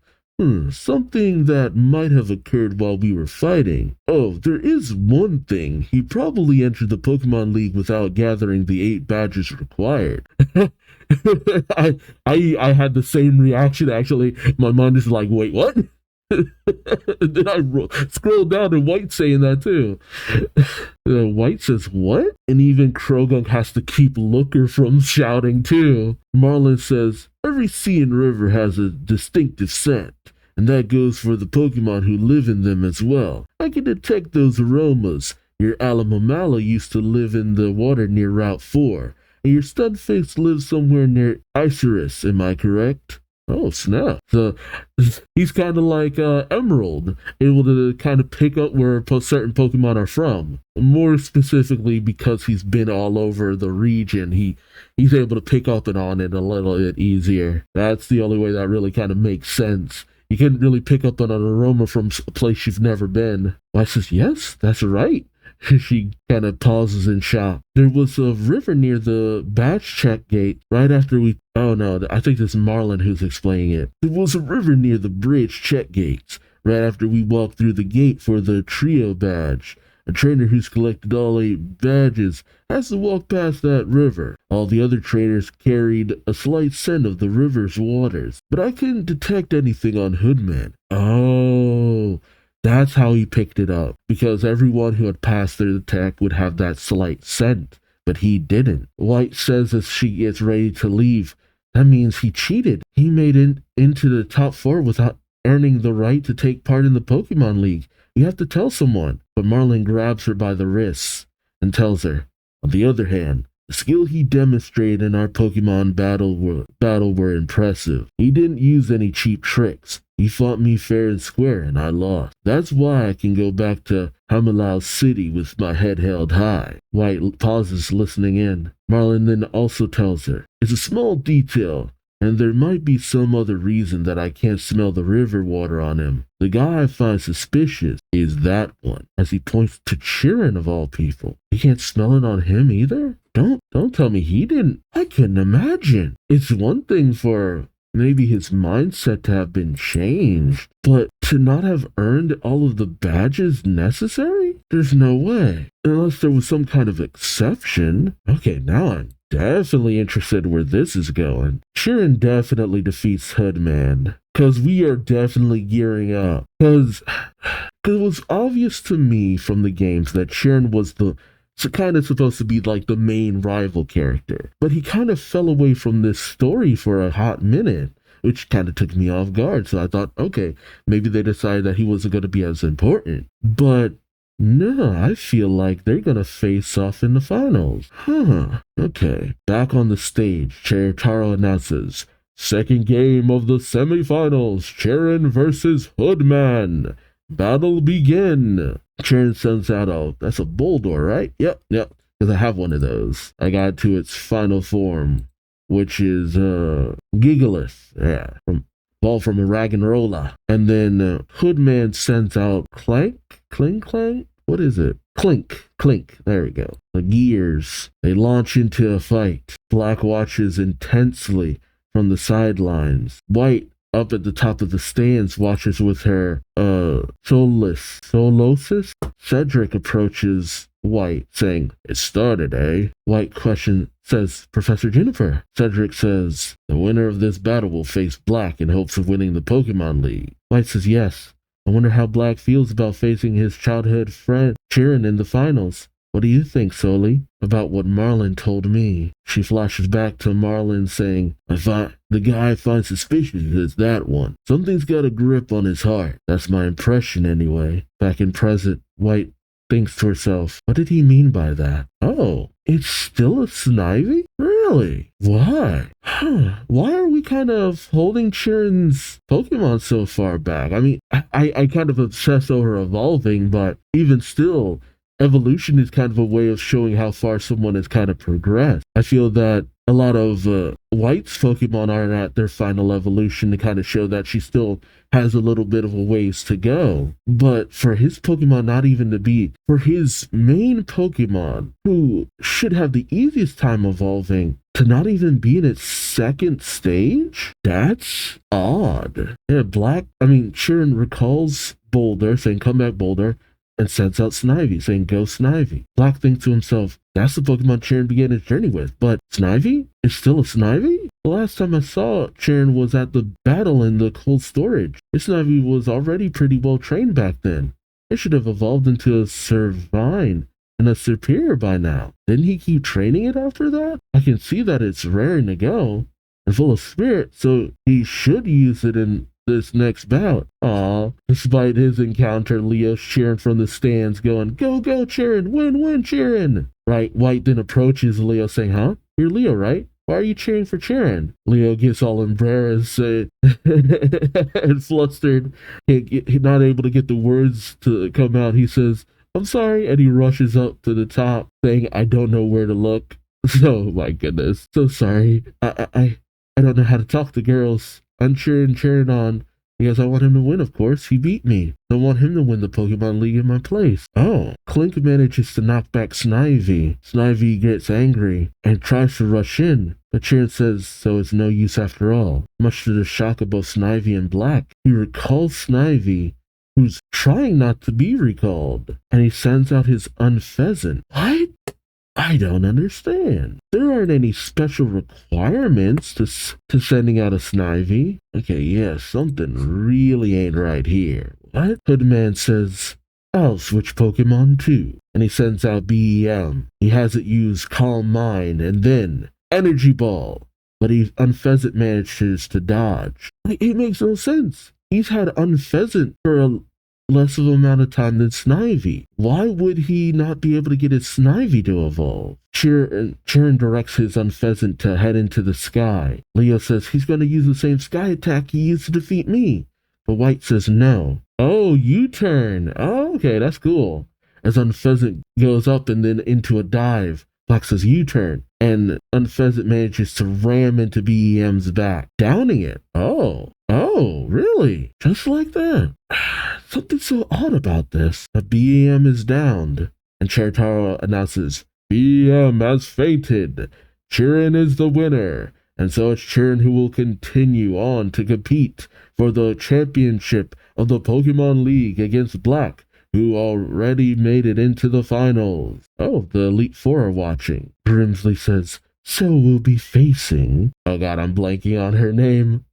Something that might have occurred while we were fighting. Oh, there is one thing. He probably entered the Pokemon League without gathering the 8 badges required. I had the same reaction, actually. My mind is like, wait, what? Then I scroll down and White saying that too. White says, what? And even Krogunk has to keep Looker from shouting too. Marlin says, every sea and river has a distinctive scent, and that goes for the Pokemon who live in them as well. I can detect those aromas. Your Alamomala used to live in the water near Route 4, and your Stunfisk lives somewhere near Isurus, am I correct? Oh, snap. So he's kind of like Emerald, able to kind of pick up where certain Pokemon are from. More specifically, because he's been all over the region, he's able to pick up and on it a little bit easier. That's the only way that really kind of makes sense. You can't really pick up on an aroma from a place you've never been. Well, I says, yes, that's right. She kind of pauses in shock. There was a river near the badge check gate right after we... Oh no, I think it's Marlin who's explaining it. There was a river near the bridge check gates right after we walked through the gate for the trio badge. A trainer who's collected all 8 badges has to walk past that river. All the other trainers carried a slight scent of the river's waters, but I couldn't detect anything on Hoodman. Oh... That's how he picked it up, because everyone who had passed through the tech would have that slight scent, but he didn't. White says as she gets ready to leave, that means he cheated. He made it into the top 4 without earning the right to take part in the Pokemon League. You have to tell someone. But Marlin grabs her by the wrists and tells her, on the other hand, the skill he demonstrated in our Pokemon battle were impressive. He didn't use any cheap tricks. He fought me fair and square, and I lost. That's why I can go back to Hamalau City with my head held high. White pauses, listening in. Marlin then also tells her, it's a small detail, and there might be some other reason that I can't smell the river water on him. The guy I find suspicious is that one," as he points to Chirin of all people. "You can't smell it on him either? Don't tell me he didn't. I couldn't imagine. It's one thing for maybe his mindset to have been changed, but to not have earned all of the badges necessary? There's no way. Unless there was some kind of exception." Okay, now I'm definitely interested where this is going. Chirin definitely defeats Hoodman, because we are definitely gearing up. Because it was obvious to me from the games that Chirin was kind of supposed to be like the main rival character. But he kind of fell away from this story for a hot minute, which kind of took me off guard. So I thought, okay, maybe they decided that he wasn't going to be as important. But no, I feel like they're going to face off in the finals. Okay, back on the stage, Chair Taro announces, "Second game of the semifinals, Chirin versus Hoodman. Battle begin." Chirin sends out that's a Boldor, right? Yep, because I have one of those. I got it to its final form, which is Gigalith, evolved from a Ragnarola. And then Hoodman sends out Clank? What is it? Clink, there we go. The gears, they launch into a fight. Black watches intensely from the sidelines. White, up at the top of the stands, watches with her Solosis. Cedric approaches White, saying, "It started, eh?" White says, "Professor Juniper." Cedric says, "The winner of this battle will face Black in hopes of winning the Pokemon League." White says, "Yes. I wonder how Black feels about facing his childhood friend Chirin in the finals. What do you think, Soli?" "About what Marlin told me." She flashes back to Marlin saying, "The guy I find suspicious is that one. Something's got a grip on his heart. That's my impression anyway." Back in present, White thinks to herself, what did he mean by that? Oh, it's still a Snivy? Really? Why? Why are we kind of holding Chirin's Pokemon so far back? I mean, I kind of obsess over evolving, but even still, evolution is kind of a way of showing how far someone has kind of progressed. I feel that a lot of White's Pokemon are at their final evolution to kind of show that she still has a little bit of a ways to go. But for his Pokemon not even to be, for his main Pokemon, who should have the easiest time evolving, to not even be in its second stage? That's odd. Yeah, Chirin recalls Boulder, saying, "Come back, Boulder," and sends out Snivy, saying, "Go Snivy." Black thinks to himself, that's the Pokemon Chirin began his journey with, but Snivy? It's still a Snivy? The last time I saw Chirin was at the battle in the cold storage. This Snivy was already pretty well trained back then. It should have evolved into a Servine and a Superior by now. Didn't he keep training it after that? I can see that it's raring to go and full of spirit, so he should use it in this next bout. Aw, despite his encounter, Leo's cheering from the stands going, "Go, go, Chirin! Win, win, Chirin!" Right, White then approaches Leo saying, "Huh? You're Leo, right? Why are you cheering for Chirin?" Leo gets all embarrassed and flustered, not able to get the words to come out. He says, "I'm sorry," and he rushes up to the top saying, "I don't know where to look." Oh my goodness, so sorry. I don't know how to talk to girls. I'm cheering on because I want him to win, of course. He beat me. I want him to win the Pokemon League in my place. Oh, Clink manages to knock back Snivy. Snivy gets angry and tries to rush in, but Chirin says so it's no use after all. Much to the shock of both Snivy and Black, he recalls Snivy, who's trying not to be recalled, and he sends out his Unfezant. What? I don't understand. There aren't any special requirements to sending out a Snivy. Okay, yeah, something really ain't right here. What? Hoodman says, "I'll switch Pokemon too." And he sends out BEM. He has it use Calm Mind and then Energy Ball. But Unfezant manages to dodge. It makes no sense. He's had Unfezant for a less of an amount of time than Snivy. Why would he not be able to get his Snivy to evolve? Chirin directs his Unfezant to head into the sky. Leo says he's going to use the same sky attack he used to defeat me. But White says no. Oh, U-turn. Oh, okay, that's cool. As Unfezant goes up and then into a dive, Black says U-turn. and Unfezant manages to ram into BEM's back, downing it. Oh, really? Just like that? Something so odd about this. But BEM is downed, and Chertaro announces, BEM has fainted. Chirin is the winner, and so it's Chirin who will continue on to compete for the championship of the Pokemon League against Black, who already made it into the finals. Oh, the Elite Four are watching. Grimsley says, so we'll be facing... Oh god, I'm blanking on her name.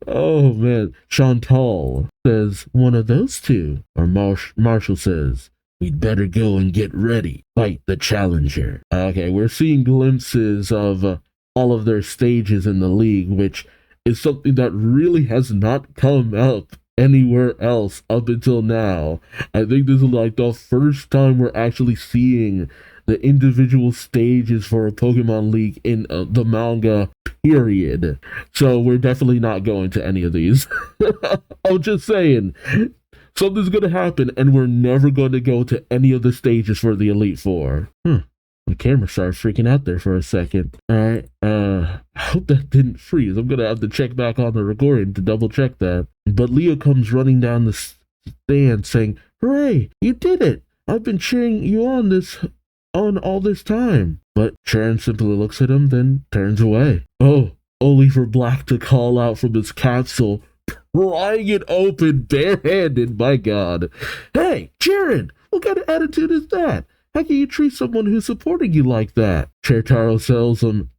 Oh man, Chantal says, one of those two. Or Marshall says, we'd better go and get ready. Fight the challenger. Okay, we're seeing glimpses of all of their stages in the league, which is something that really has not come up anywhere else up until now. I think this is like the first time we're actually seeing the individual stages for a Pokemon League in the manga, period. So we're definitely not going to any of these. I'm just saying, something's going to happen and we're never going to go to any of the stages for the Elite Four. The camera started freaking out there for a second. Alright, I hope that didn't freeze. I'm going to have to check back on the recording to double check that. But Leo comes running down the stand saying, hooray, you did it! I've been cheering you on all this time. But Chirin simply looks at him, then turns away. Oh, only for Black to call out from his capsule, prying it open barehanded, my god. Hey, Chirin, what kind of attitude is that? How can you treat someone who's supporting you like that? Chertaro tells him,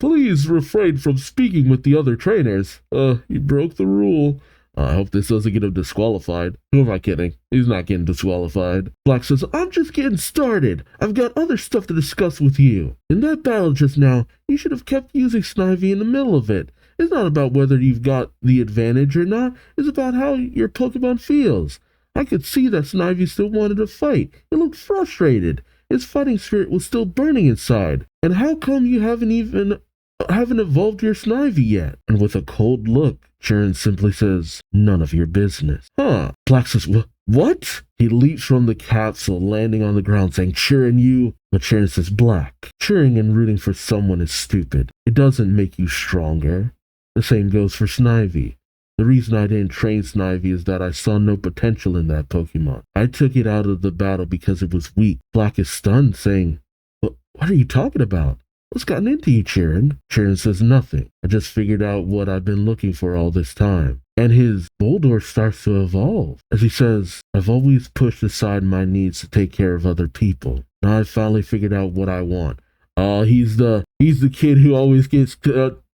please refrain from speaking with the other trainers. You broke the rule. I hope this doesn't get him disqualified. Who am I kidding? He's not getting disqualified. Black says, I'm just getting started. I've got other stuff to discuss with you. In that battle just now, you should have kept using Snivy in the middle of it. It's not about whether you've got the advantage or not. It's about how your Pokemon feels. I could see that Snivy still wanted to fight. He looked frustrated. His fighting spirit was still burning inside. And how come you haven't evolved your Snivy yet? And with a cold look, Chirin simply says, none of your business. Black says, what? He leaps from the capsule, landing on the ground, saying, Chirin, you... But Chirin says, Black, cheering and rooting for someone is stupid. It doesn't make you stronger. The same goes for Snivy. The reason I didn't train Snivy is that I saw no potential in that Pokemon. I took it out of the battle because it was weak. Black is stunned, saying, what are you talking about? What's gotten into you, Chirin? Chirin says nothing. I just figured out what I've been looking for all this time. And his Boldor starts to evolve. As he says, I've always pushed aside my needs to take care of other people. Now I've finally figured out what I want. He's the kid who always gets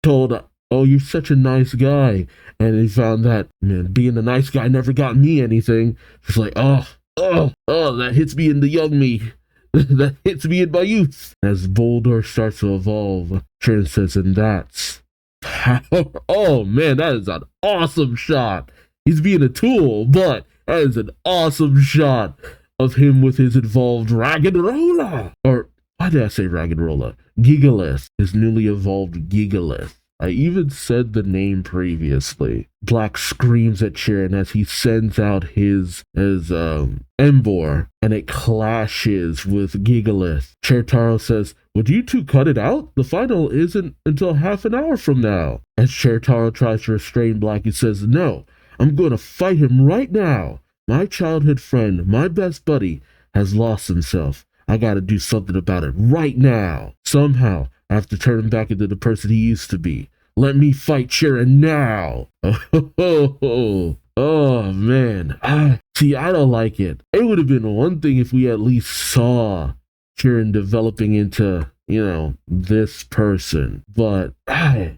told, oh, you're such a nice guy. And he found that, man, being a nice guy never got me anything. It's like, oh, that hits me in the young me. That hits me in my youth. As Boldor starts to evolve, Chirin says, and that's power. Oh man, that is an awesome shot. He's being a tool, but that is an awesome shot of him with his evolved Raggenrola. Or, why did I say Raggenrola? Gigalith, his newly evolved Gigalith. I even said the name previously. Black screams at Chirin as he sends out his Emboar, and it clashes with Gigalith. Chertaro says, would you two cut it out? The final isn't until half an hour from now. As Chertaro tries to restrain Black, he says, no, I'm going to fight him right now. My childhood friend, my best buddy, has lost himself. I gotta do something about it right now. Somehow, I have to turn him back into the person he used to be. Let me fight Chirin now. Oh man. See, I don't like it. It would have been one thing if we at least saw Chirin developing into, this person. But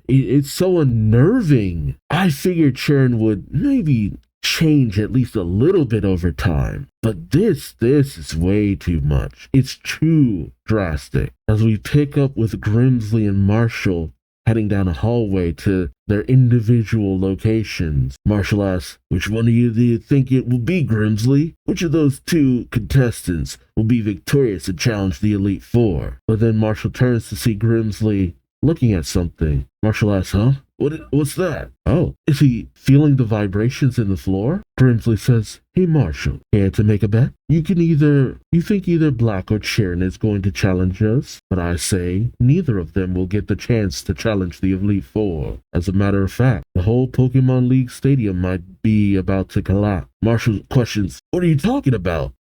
it's so unnerving. I figured Chirin would maybe change at least a little bit over time. But this is way too much. It's too drastic. As we pick up with Grimsley and Marshall heading down a hallway to their individual locations, Marshall asks, which one of you do you think it will be, Grimsley? Which of those two contestants will be victorious and challenge the Elite Four? But then Marshall turns to see Grimsley looking at something. Marshall asks, huh? What's that? Oh, is he feeling the vibrations in the floor? Grimsley says, "Hey Marshall, care to make a bet? You think either Black or Chirin is going to challenge us, but I say neither of them will get the chance to challenge the Elite Four. As a matter of fact, the whole Pokemon League stadium might be about to collapse." Marshall questions, "What are you talking about?"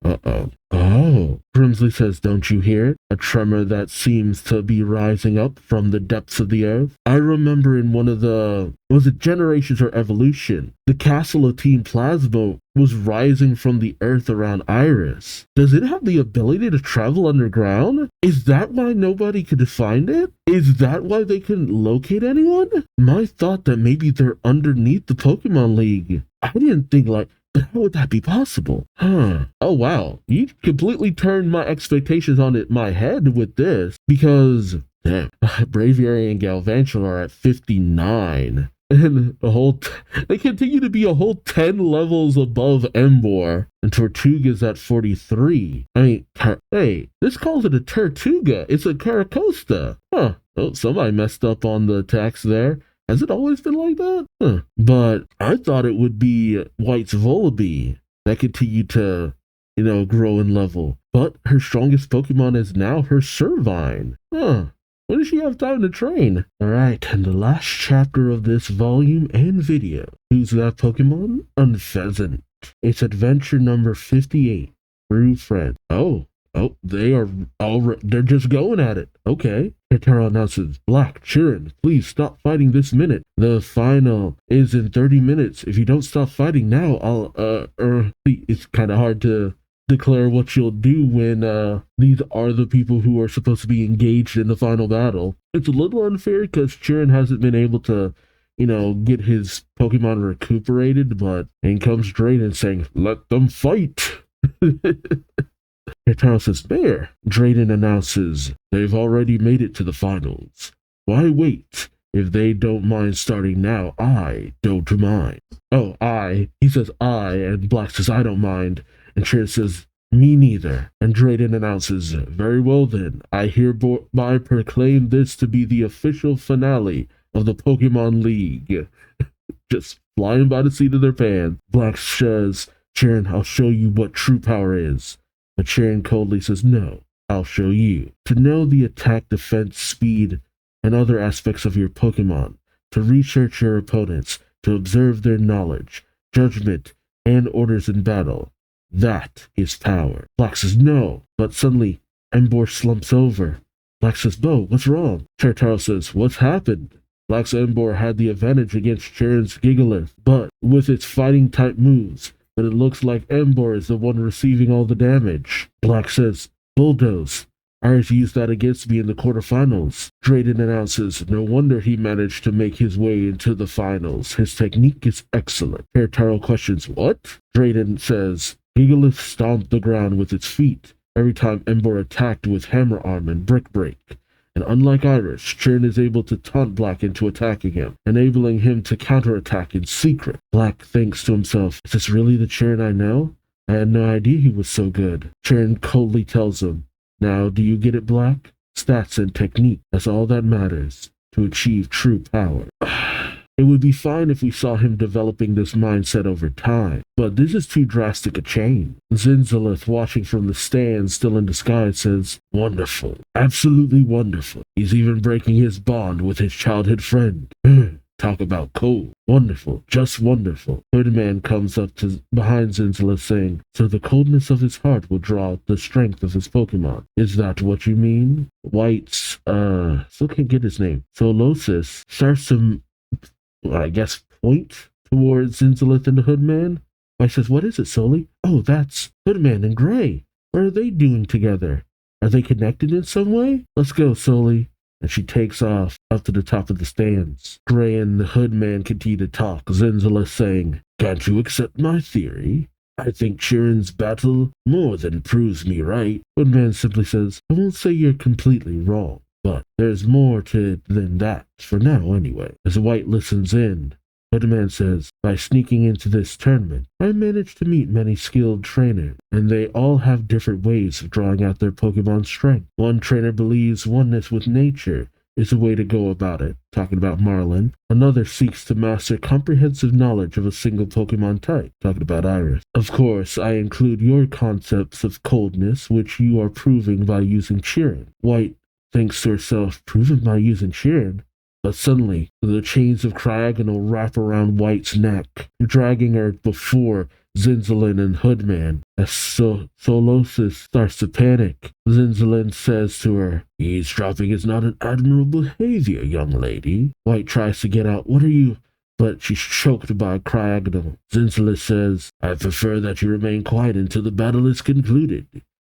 Oh, Grimsley says, "Don't you hear it? A tremor that seems to be rising up from the depths of the earth. I remember in one of was it Generations or Evolution? The castle of Team Plasma was rising from the earth around Iris. Does it have the ability to travel underground? Is that why nobody could find it? Is that why they couldn't locate anyone? My thought that maybe they're underneath the Pokemon League. I didn't think how would that be possible? Oh wow, you completely turned my expectations on my head with this, because damn, Braviary and Galvantula are at 59. And they continue to be a whole 10 levels above Emboar, and Tortuga's at 43. I mean, hey, this calls it a Tortuga. It's a Caracosta. Huh. Oh, somebody messed up on the attacks there. Has it always been like that? Huh. But I thought it would be White's Volibee that continued to, grow in level. But her strongest Pokemon is now her Servine. Huh. When does she have time to train? Alright, and the last chapter of this volume and video. Who's that Pokemon? Unpheasant. It's adventure number 58. True Friend. Oh, they're just going at it. Okay. Taro announces, "Black, Chirin, please stop fighting this minute. The final is in 30 minutes. If you don't stop fighting now, it's kind of hard to declare what you'll do when these are the people who are supposed to be engaged in the final battle. It's a little unfair because Chirin hasn't been able to, get his Pokemon recuperated, but in comes Drayden saying, "Let them fight." Taro says, "There." Drayden announces, "They've already made it to the finals. Why wait? If they don't mind starting now, I don't mind." Oh, he says I, and Black says I don't mind. And Chirin says, "Me neither." And Drayden announces, "Very well then, I hereby proclaim this to be the official finale of the Pokemon League." Just flying by the seat of their pants. Black says, "Chirin, I'll show you what true power is." But Chirin coldly says, "No, I'll show you. To know the attack, defense, speed, and other aspects of your Pokemon, to research your opponents, to observe their knowledge, judgment, and orders in battle. That is power." Black says, "No," but suddenly Emboar slumps over. Black says, "Bo, what's wrong?" Taro says, "What's happened?" Black's Emboar had the advantage against Chirin's Gigalith, but with its fighting type moves, but it looks like Emboar is the one receiving all the damage. Black says, "Bulldoze. Iris used that against me in the quarterfinals." Drayden announces, "No wonder he managed to make his way into the finals. His technique is excellent." Taro questions, "What?" Drayden says, "Gigalith stomped the ground with its feet every time Emboar attacked with Hammer Arm and Brick Break. And unlike Iris, Chirin is able to taunt Black into attacking him, enabling him to counterattack in secret." Black thinks to himself, "Is this really the Chirin I know? I had no idea he was so good." Chirin coldly tells him, "Now, do you get it, Black? Stats and technique, that's all that matters to achieve true power." It would be fine if we saw him developing this mindset over time, but this is too drastic a change. Zinzalith, watching from the stand still in disguise, says, "Wonderful. Absolutely wonderful. He's even breaking his bond with his childhood friend. Talk about cool. Wonderful. Just wonderful." Hoodman comes up to behind Zinzalith saying, "So the coldness of his heart will draw out the strength of his Pokemon. Is that what you mean?" White's, still can't get his name, Solosis, starts to point towards Zinzalith and the Hoodman. White says, "What is it, Soli?" "Oh, that's Hoodman and Gray. What are they doing together? Are they connected in some way? Let's go, Soli." And she takes off up to the top of the stands. Gray and the Hoodman continue to talk, Zinzalith saying, "Can't you accept my theory? I think Chirin's battle more than proves me right." Hoodman simply says, "I won't say you're completely wrong, but there's more to it than that, for now anyway." As White listens in, Hoodman says, "By sneaking into this tournament, I managed to meet many skilled trainers, and they all have different ways of drawing out their Pokemon's strength. One trainer believes oneness with nature is a way to go about it, talking about Marlin. Another seeks to master comprehensive knowledge of a single Pokemon type, talking about Iris. Of course, I include your concepts of coldness, which you are proving by using Chirin. White thinks to herself, proven by using Chirin? But suddenly, the chains of Cryogonal wrap around White's neck, dragging her before Zinzalin and Hoodman. As Solosis starts to panic, Zinzalin says to her, eavesdropping is not an admirable behavior, young lady. White tries to get out. What are you? But she's choked by Cryogonal. Zinzalin says, I prefer that you remain quiet until the battle is concluded.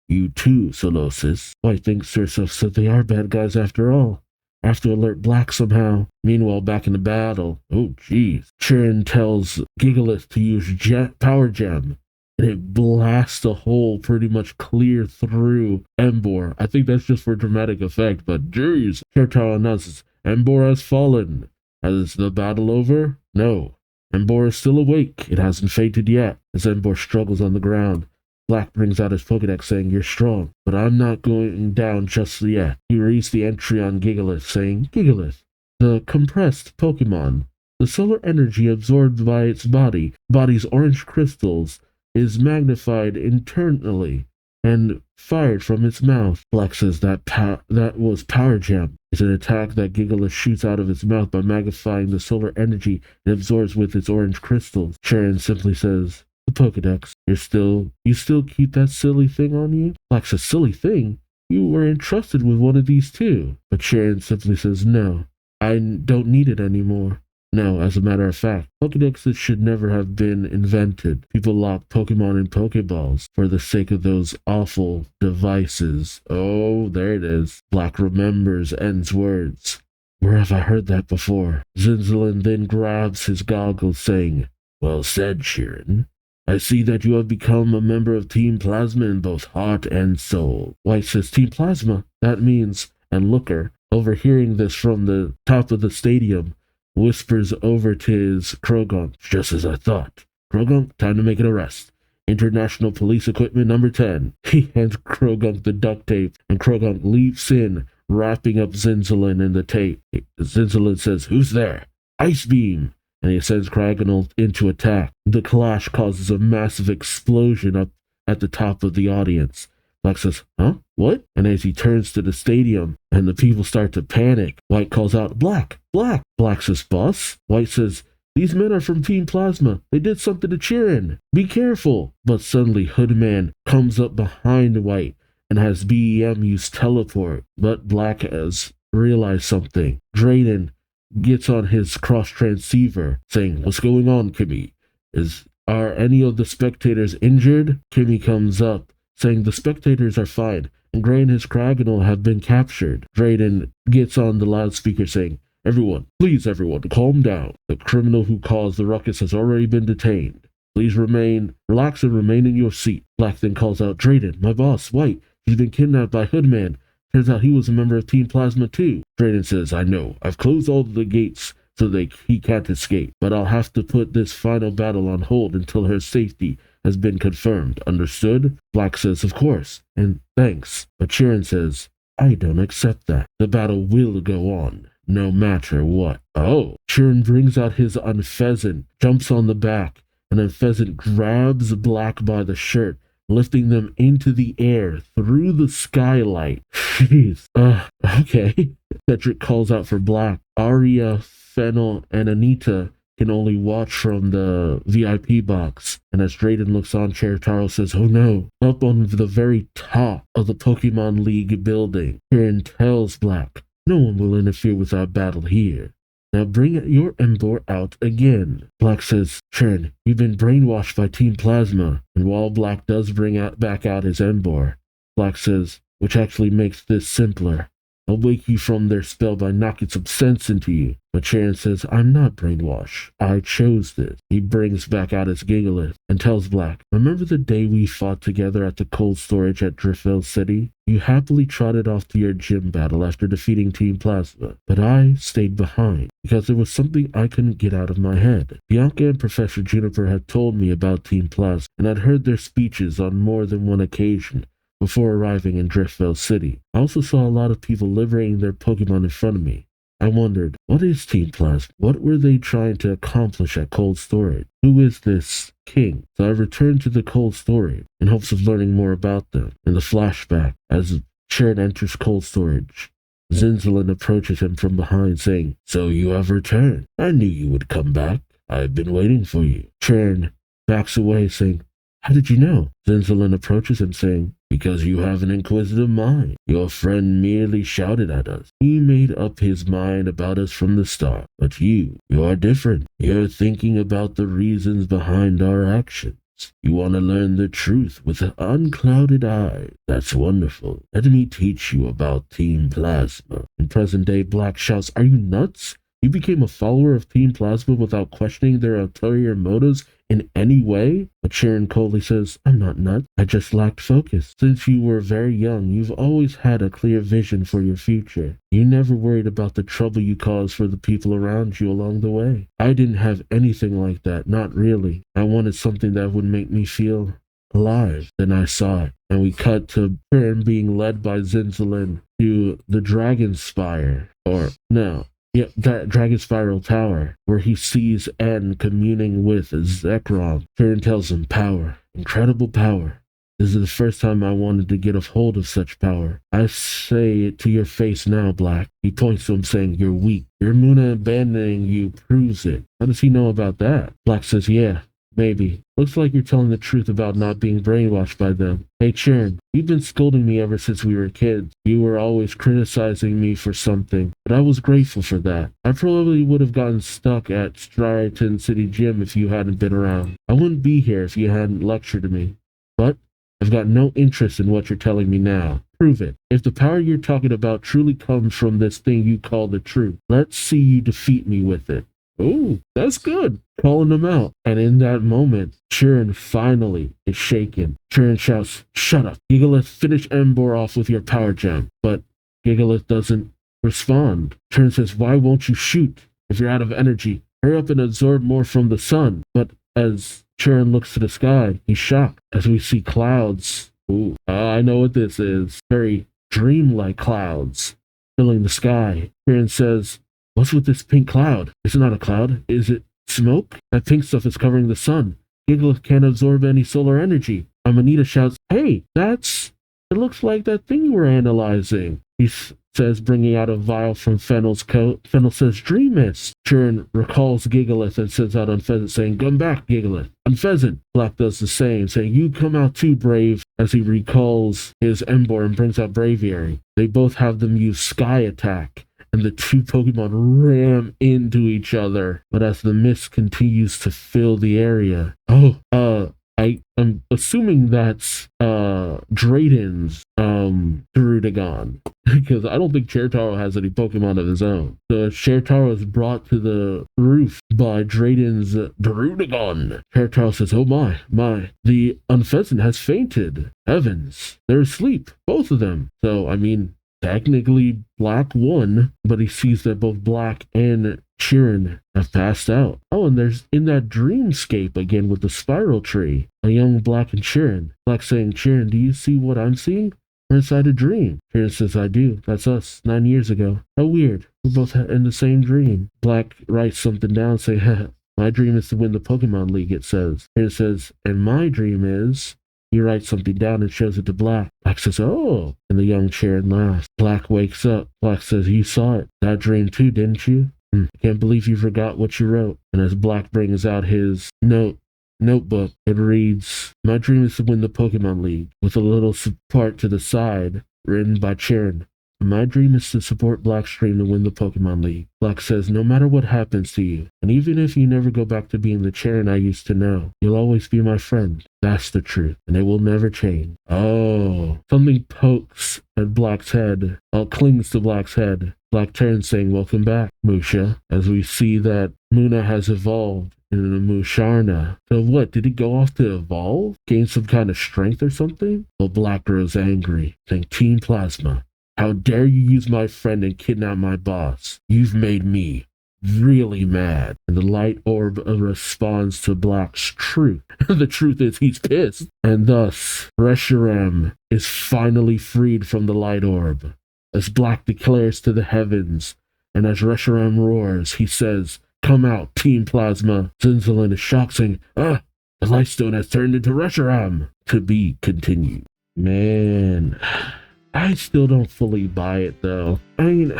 You too, Solosis. White thinks to herself, so they are bad guys after all. I have to alert Black somehow. Meanwhile, back in the battle, oh jeez. Chirin tells Gigalith to use Power Gem, and it blasts a hole pretty much clear through Embor. I think that's just for dramatic effect, but jeez. Chertaro announces, Embor has fallen. Is the battle over? No. Embor is still awake. It hasn't fainted yet. As Embor struggles on the ground, Black brings out his Pokédex saying, you're strong, but I'm not going down just yet. He reads the entry on Gigalith saying, Gigalith, the compressed Pokemon. The solar energy absorbed by its body's orange crystals, is magnified internally and fired from its mouth. Black says that was Power Gem. It's an attack that Gigalith shoots out of its mouth by magnifying the solar energy it absorbs with its orange crystals. Chirin simply says, the Pokedex. You still keep that silly thing on you? Black's a silly thing? You were entrusted with one of these too. But Chirin simply says, no, I don't need it anymore. No, as a matter of fact, Pokedexes should never have been invented. People lock Pokemon in Pokeballs for the sake of those awful devices. Oh, there it is. Black remembers N's words. Where have I heard that before? Zinzalin then grabs his goggles, saying, well said, Chirin. I see that you have become a member of Team Plasma in both heart and soul. White says, Team Plasma? That means, and Looker, overhearing this from the top of the stadium, whispers over to his Krogunk, just as I thought. Krogunk, time to make an arrest. International Police Equipment number 10. He hands Krogunk the duct tape, and Krogunk leaps in, wrapping up Zinzalin in the tape. Zinzalin says, who's there? Ice Beam! And he sends Cryogonal into attack. The clash causes a massive explosion up at the top of the audience. Black says, huh? What? And as he turns to the stadium and the people start to panic, White calls out, Black! Black! Black says, boss? White says, these men are from Team Plasma. They did something to Chirin. Be careful. But suddenly Hoodman comes up behind White and has BEM use teleport. But Black has realized something. Drayden gets on his cross transceiver, saying, what's going on, Kimmy? Are any of the spectators injured? Kimmy comes up, saying the spectators are fine, and Gray and his Cryogonal have been captured. Drayden gets on the loudspeaker saying, everyone, calm down. The criminal who caused the ruckus has already been detained. Please relax and remain in your seat. Black then calls out, Drayden, my boss, White, he's been kidnapped by Hoodman. Turns out he was a member of Team Plasma too. Drayden says, I know. I've closed all the gates so he can't escape. But I'll have to put this final battle on hold until her safety has been confirmed. Understood? Black says, of course. And thanks. But Chirin says, I don't accept that. The battle will go on, no matter what. Oh. Chirin brings out his Unfezant, jumps on the back, and Unfezant grabs Black by the shirt, lifting them into the air through the skylight. Jeez. Okay. Cedric calls out for Black. Arya, Fennel, and Anita can only watch from the VIP box. And as Drayden looks on, Chertaro says, oh no. Up on the very top of the Pokemon League building, Chirin tells Black, no one will interfere with our battle here. Now bring your Embor out again. Black says, Chirin, you've been brainwashed by Team Plasma. And while Black does bring back out his Embor, Black says, which actually makes this simpler. I'll wake you from their spell by knocking some sense into you. But Chirin says, I'm not brainwashed. I chose this. He brings back out his Gigalith and tells Black, remember the day we fought together at the cold storage at Driftville City? You happily trotted off to your gym battle after defeating Team Plasma, but I stayed behind because there was something I couldn't get out of my head. Bianca and Professor Juniper had told me about Team Plasma, and I'd heard their speeches on more than one occasion. before arriving in Driftville City. I also saw a lot of people liberating their Pokemon in front of me. I wondered, what is Team Plasma? What were they trying to accomplish at cold storage? Who is this king? So I returned to the cold storage in hopes of learning more about them. In the flashback, as Sharon enters cold storage, Zinzalin approaches him from behind, saying, "So you have returned. I knew you would come back. I've been waiting for you." Sharon backs away, saying, "How did you know?" Zinzalin approaches him, saying, "Because you have an inquisitive mind. Your friend merely shouted at us. He made up his mind about us from the start. But you are different. You're thinking about the reasons behind our actions. You want to learn the truth with an unclouded eye. That's wonderful. Let me teach you about Team Plasma." In present day, Black shouts, "Are you nuts? You became a follower of Team Plasma without questioning their ulterior motives in any way?" But Sharon coldly says, "I'm not nuts. I just lacked focus. Since you were very young, you've always had a clear vision for your future. You never worried about the trouble you caused for the people around you along the way. I didn't have anything like that, not really. I wanted something that would make me feel alive. Then I saw it." And we cut to Sharon being led by Zinzalin to the Dragon Spire. Yeah, that Dragon Spiral Tower, where he sees N communing with Zekrom. Sharon tells him, "Power, incredible power. This is the first time I wanted to get a hold of such power. I say it to your face now, Black." He points to him, saying, "You're weak. Your Muna abandoning you proves it." How does he know about that? Black says, "Yeah, maybe. Looks like you're telling the truth about not being brainwashed by them. Hey, Sharon, you've been scolding me ever since we were kids. You were always criticizing me for something, but I was grateful for that. I probably would have gotten stuck at Striaton City Gym if you hadn't been around. I wouldn't be here if you hadn't lectured me. But I've got no interest in what you're telling me now. Prove it. If the power you're talking about truly comes from this thing you call the truth, let's see you defeat me with it." Oh, that's good. Calling them out. And in that moment, Sharon finally is shaken. Sharon shouts, "Shut up. Gigalith, finish Embor off with your power gem." But Gigalith doesn't respond. Sharon says, "Why won't you shoot if you're out of energy? Hurry up and absorb more from the sun." But as Sharon looks to the sky, he's shocked as we see clouds. Ooh, I know what this is. Very dreamlike clouds filling the sky. Sharon says, "What's with this pink cloud? It's not a cloud. Is it smoke? That pink stuff is covering the sun. Gigalith can't absorb any solar energy." Amanita shouts, "Hey, it looks like that thing you were analyzing." He says, bringing out a vial from Fennel's coat. Fennel says, "Dream Mist." Sharon recalls Gigalith and sends out Unpheasant, saying, "Come back, Gigalith." Unpheasant. Black does the same, saying, "You come out too, Brave," as he recalls his Embor and brings out Braviary. They both have them use Sky Attack, and the two Pokemon ram into each other. But as the mist continues to fill the area, I'm assuming that's Drayden's Darudagon, because I don't think Chertaro has any Pokemon of his own. So Chertaro is brought to the roof by Drayden's Darudagon. Chertaro says, "Oh my, the Unpheasant has fainted. Heavens, they're asleep, both of them." So, I mean, technically Black won, but he sees that both Black and Sharon have passed out. Oh, and there's in that dreamscape again with the spiral tree, a young Black and Sharon. Black saying, "Sharon, do you see what I'm seeing? We're inside a dream." Sharon says, "I do. That's us 9 years ago. How weird. We're both in the same dream." Black writes something down saying, "My dream is to win the Pokemon League," it says. Sharon says, "And my dream is..." He writes something down and shows it to Black. Black says, "Oh," and the young Sharon laughs. Black wakes up. Black says, "You saw it. That dream too, didn't you? I can't believe you forgot what you wrote." And as Black brings out his notebook, it reads, "My dream is to win the Pokemon League," with a little part to the side, written by Sharon. "My dream is to support Black's dream to win the Pokemon League." Black says, "No matter what happens to you, and even if you never go back to being the Sharon I used to know, you'll always be my friend. That's the truth, and it will never change." Oh, something pokes at Black's head, clings to Black's head. Black turns, saying, "Welcome back, Musha," as we see that Muna has evolved in a Musharna. So what, did he go off to evolve? Gain some kind of strength or something? Well, Black grows angry, saying, "Team Plasma, how dare you use my friend and kidnap my boss? You've made me really mad, and the light orb responds to Black's truth. The truth is he's pissed, and thus Reshiram is finally freed from the light orb. As Black declares to the heavens, and as Reshiram roars, he says, "Come out, Team Plasma." Zinzalin is shocked, saying, "Ah, the Lightstone has turned into Reshiram." To be continued. Man, I still don't fully buy it though. I mean,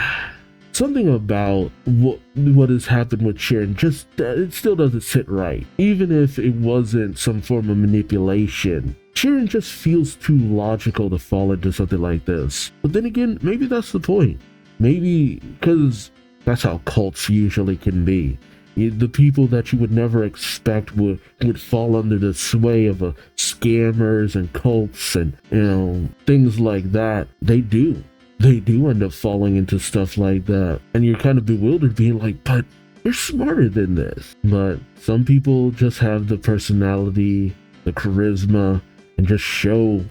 something about what has happened with Sharon just, it still doesn't sit right. Even if it wasn't some form of manipulation, Sharon just feels too logical to fall into something like this. But then again, maybe that's the point. Maybe because that's how cults usually can be. The people that you would never expect would fall under the sway of scammers and cults and, things like that. They do end up falling into stuff like that. And you're kind of bewildered being like, but they're smarter than this. But some people just have the personality, the charisma, and just show,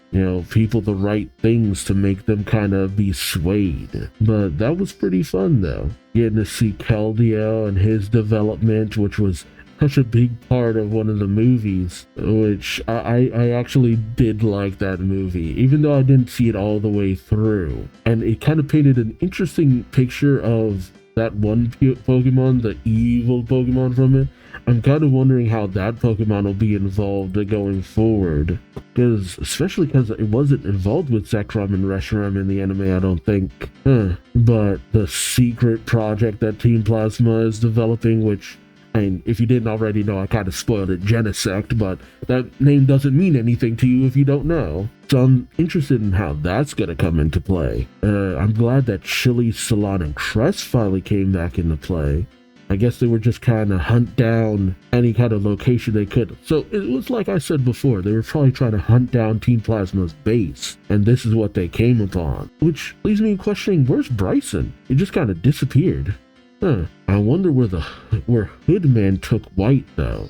people the right things to make them kind of be swayed. But that was pretty fun though. Getting to see Keldiel and his development, which was such a big part of one of the movies, which I actually did like that movie, even though I didn't see it all the way through. And it kind of painted an interesting picture of that one Pokemon, the evil Pokemon from it. I'm kind of wondering how that Pokemon will be involved going forward. Especially because it wasn't involved with Zekrom and Reshiram in the anime, I don't think. But the secret project that Team Plasma is developing, which, if you didn't already know, I kind of spoiled it, Genesect, but that name doesn't mean anything to you if you don't know. So I'm interested in how that's going to come into play. I'm glad that Chili, Salon, and Crest finally came back into play. I guess they were just kind of hunt down any kind of location they could. So it was like I said before, they were probably trying to hunt down Team Plasma's base, and this is what they came upon. Which leaves me questioning, where's Bryson? He just kind of disappeared. I wonder where Hoodman took White though.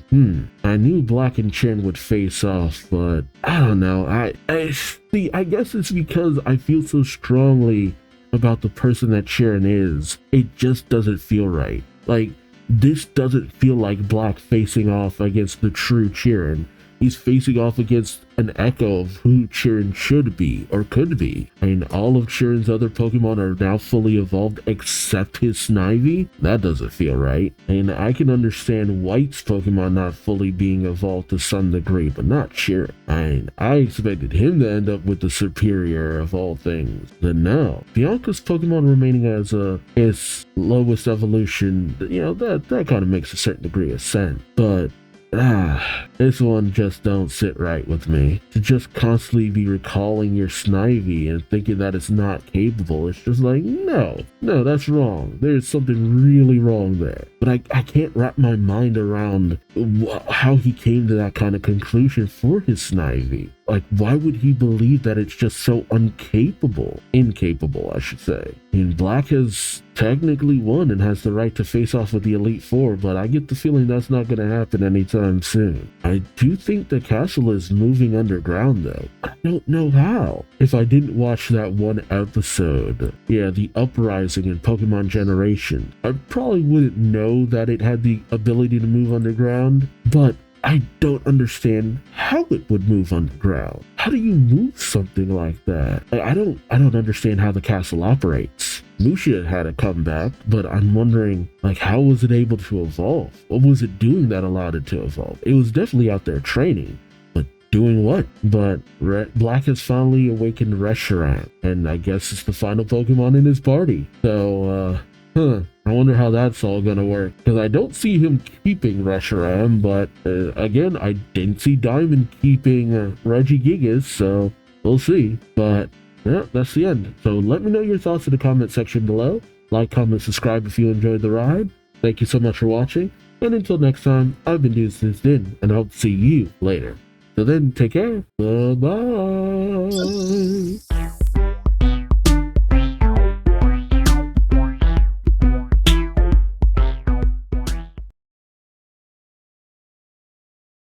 I knew Black and Chen would face off, but I don't know. I see. I guess it's because I feel so strongly about the person that Sharon is. It just doesn't feel right. Like, this doesn't feel like Black facing off against the true Chirin. He's facing off against an echo of who Chirin should be, or could be. All of Chirin's other Pokemon are now fully evolved except his Snivy? That doesn't feel right. I can understand White's Pokemon not fully being evolved to some degree, but not Chirin. I expected him to end up with the superior of all things. But no. Bianca's Pokemon remaining as his lowest evolution, that kind of makes a certain degree of sense. But this one just don't sit right with me. To just constantly be recalling your Snivy and thinking that it's not capable, it's just like, no, that's wrong. There's something really wrong there. But I can't wrap my mind around how he came to that kind of conclusion for his Snivy. Like, why would he believe that it's just so incapable, I should say. Black has technically won and has the right to face off with the Elite Four, but I get the feeling that's not going to happen anytime soon. I do think the castle is moving underground though. I don't know how. If I didn't watch that one episode, the Uprising in Pokemon Generation, I probably wouldn't know that it had the ability to move underground, but I don't understand how it would move underground. How do you move something like that? I don't understand how the castle operates. Lucia had a comeback, but I'm wondering, how was it able to evolve? What was it doing that allowed it to evolve? It was definitely out there training, but doing what? But Black has finally awakened Reshiram, and I guess it's the final Pokemon in his party. So, I wonder how that's all gonna work, because I don't see him keeping Reshiram, but again, I didn't see Diamond keeping Regigigas, so we'll see. But that's the end. So let me know your thoughts in the comment section below. Like, comment, subscribe if you enjoyed the ride. Thank you so much for watching, and until next time, I've been Duuz-Diz-Din, and I hope to see you later. So then, take care. Bye-bye.